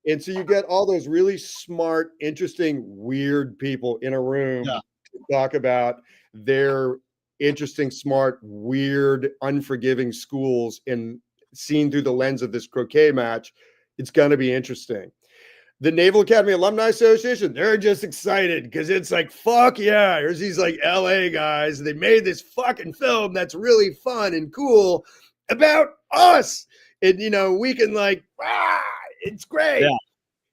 And so you get all those really smart, interesting, weird people in a room to talk about their interesting, smart, weird, unforgiving schools and seen through the lens of this croquet match. It's going to be interesting. The Naval Academy Alumni Association, they're just excited because it's like, fuck yeah, here's these like LA guys. They made this fucking film that's really fun and cool about us. And, we can like, it's great.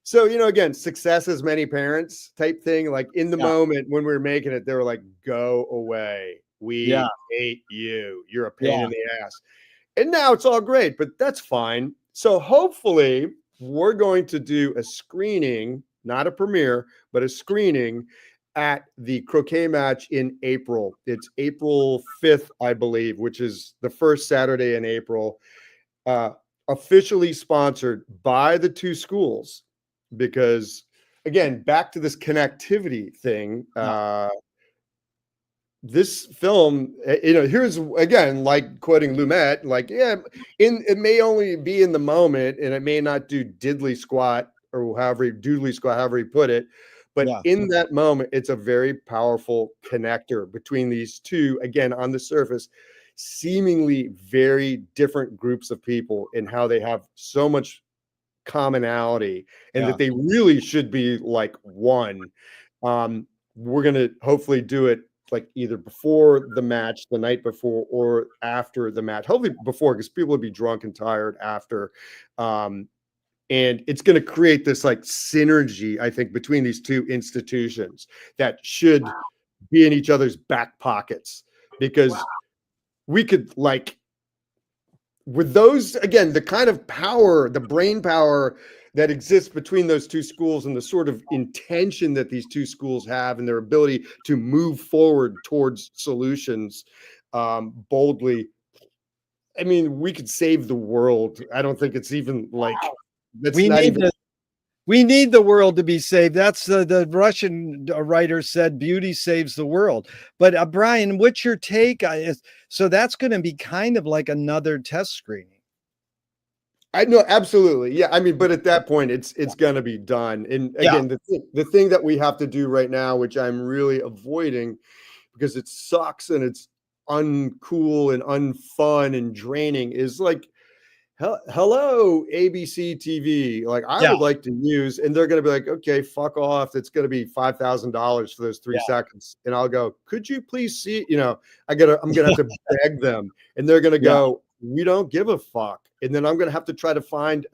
So, again, success as many parents type thing. Like in the moment when we were making it, they were like, go away. We hate you. You're a pain in the ass. And now it's all great, but that's fine. So hopefully we're going to do a screening, not a premiere, but a screening at the croquet match in April. It's April 5th, I believe, which is the first Saturday in April. Officially sponsored by the two schools, because again, back to this connectivity thing, this film, here's again, like quoting Lumet, like, it may only be in the moment and it may not do diddly squat or doodly squat, however you put it, but in that moment, it's a very powerful connector between these two, again, on the surface, seemingly very different groups of people and how they have so much commonality and that they really should be like one. We're going to hopefully do it like either before the match, the night before, or after the match. Hopefully before, because people will be drunk and tired after. And it's going to create this like synergy, I think, between these two institutions that should be in each other's back pockets, because we could, like, with those, again, the kind of power, the brain power that exists between those two schools and the sort of intention that these two schools have and their ability to move forward towards solutions. boldly. I mean, we could save the world. I don't think it's even like that's We not need even. we need the world to be saved. That's the Russian writer said, beauty saves the world. But Brian, what's your take? So that's going to be kind of like another test screening. I know, absolutely. Yeah. I mean, but at that point, it's gonna be done. And Yeah, again, the thing that we have to do right now, which I'm really avoiding because it sucks and it's uncool and unfun and draining, is like, hello, ABC TV. Like, I yeah, would like to use, and they're going to be like, okay, fuck off. It's going to be $5,000 for those 3 seconds. And I'll go, could you please see? I'm going to have to beg them, and they're going to yeah, go, we don't give a fuck. And then I'm going to have to try to find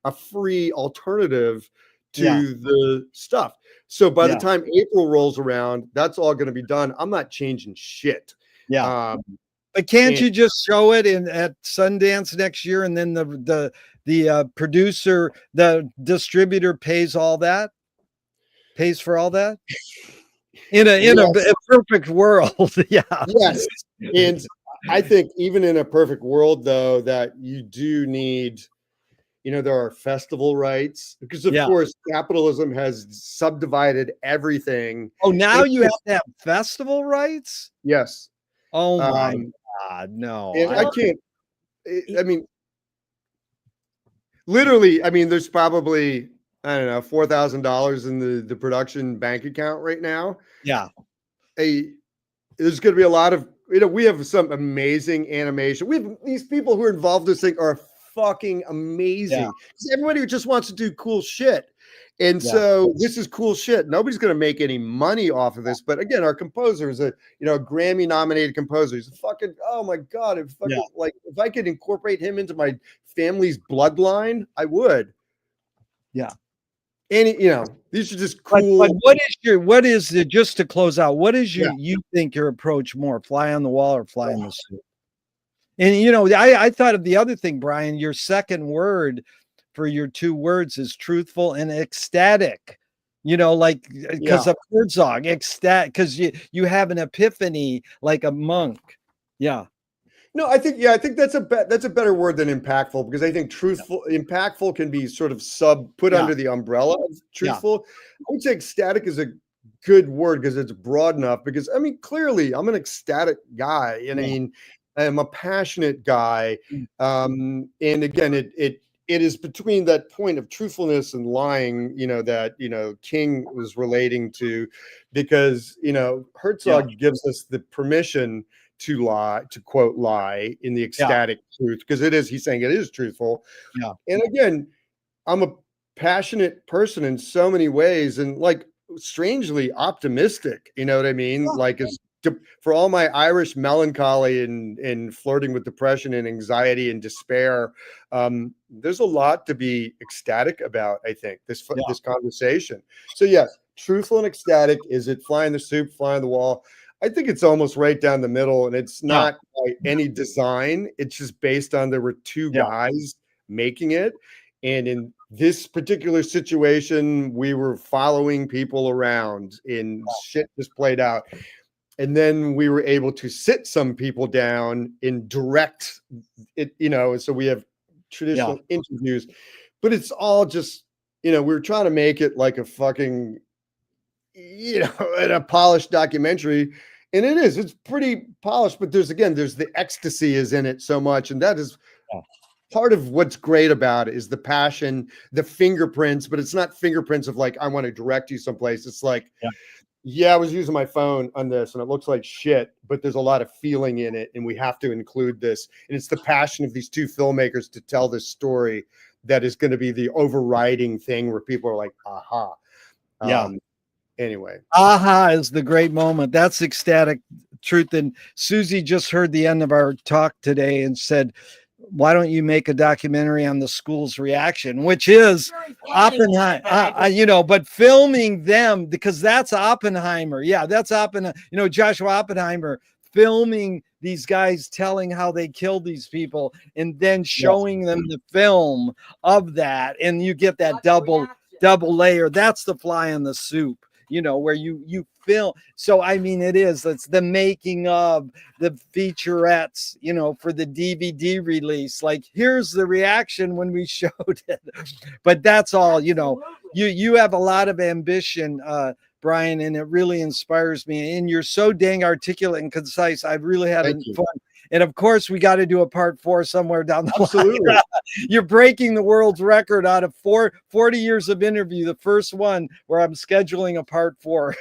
a free alternative yeah, to the stuff. So by the yeah, time April rolls around, that's all going to be done. I'm not changing shit. yeah. Um, But can't and you just show it at Sundance next year, and then the producer, the distributor pays all that, pays for all that in a perfect world? Yeah, yes. And I think even in a perfect world, though, that you do need, there are festival rights because, of yeah. course, capitalism has subdivided everything. Oh, now And you have to have festival rights? yes. Oh my Um, God, no. and I can't, I mean, literally, I mean, there's probably, I don't know, $4,000 in the production bank account right now. Yeah, There's going to be a lot of, we have some amazing animation. We have these people who are involved in this thing are fucking yeah, amazing. Everybody who just wants to do cool shit. And yeah, so this is cool shit. Nobody's going to make any money off of this. But again, our composer is a Grammy nominated composer. He's a fucking, oh my God. yeah, If I could incorporate him into my family's bloodline, I would. yeah. And these are just But cool. what is the, just to close out, what is Yeah. you think your approach more, fly on the wall or fly in the suit? And I thought of the other thing, Brian, your second word for your 2 words is truthful and ecstatic. Like because Yeah. of Herzog, because you have an epiphany like a monk. Yeah, No, I think that's a better word than impactful, because I think impactful can be sort of put yeah, under the umbrella of yeah, truthful. I would say ecstatic is a good word because it's broad enough. Because I mean, clearly, I'm an ecstatic guy, and I yeah. mean, I'm a passionate guy. Mm. And again, it is between that point of truthfulness and lying, that King was relating to, because Herzog gives us the permission to lie, to quote lie in the Yeah, ecstatic truth, because he's saying it is truthful. yeah, And again, I'm a passionate person in so many ways, and like strangely optimistic, you know what I mean? Like, for all my Irish melancholy and flirting with depression and anxiety and despair, there's a lot to be ecstatic about, I think, this yeah, conversation. So yes, truthful and ecstatic. Is it flying the soup, flying the wall? I think it's almost right down the middle, and it's yeah, not by any design. It's just based on there were 2 yeah, guys making it. And in this particular situation, we were following people around, and shit just played out. And then we were able to sit some people down and direct it, so we have yeah, traditional interviews, but it's all just, we were trying to make it like a fucking, a polished documentary. And it's pretty polished, but there's the ecstasy is in it so much. And that is yeah, part of what's great about it, is the passion, the fingerprints, but it's not fingerprints of like, I want to direct you someplace. It's like, yeah, yeah, I was using my phone on this and it looks like shit, but there's a lot of feeling in it, and we have to include this. And it's the passion of these 2 filmmakers to tell this story that is going to be the overriding thing where people are like, aha. yeah. Anyway. Aha is the great moment. That's ecstatic truth. And Susie just heard the end of our talk today and said, why don't you make a documentary on the school's reaction, which is Oppenheimer, but filming them, because that's Oppenheimer. Yeah, that's Oppenheimer, Joshua Oppenheimer filming these guys telling how they killed these people and then showing them the film of that. And you get that double layer. That's the fly in the soup. you know, where you film. So I mean, it's the making of, the featurettes, you know, for the DVD release. Like, here's the reaction when we showed it. But that's all, you know. You have a lot of ambition, Brian, and it really inspires me. And you're so dang articulate and concise. I've really had Thank you. fun. And of course, we got to do a part 4 somewhere down the Absolutely. line. You're breaking the world's record out of 40 years of interview. The first one where I'm scheduling a part 4.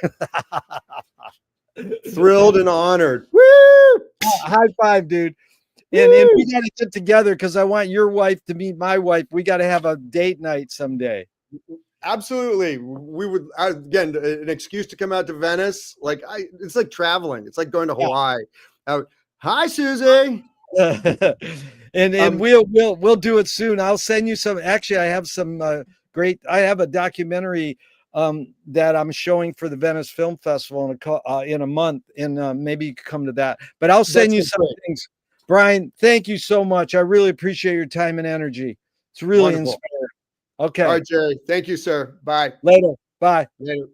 Thrilled and honored. Woo! High five, dude. And we got to get together because I want your wife to meet my wife. We got to have a date night someday. Absolutely. We would, again, an excuse to come out to Venice. Like, it's like traveling. It's like going to Hawaii. Hi, Susie. and we'll do it soon. I'll send you some. Actually, I have some I have a documentary that I'm showing for the Venice Film Festival in a month, and maybe you could come to that. But I'll send you some things. Brian, thank you so much. I really appreciate your time and energy. It's really inspiring. Okay. All right, Jerry. Thank you, sir. Bye. Later. Bye. Later.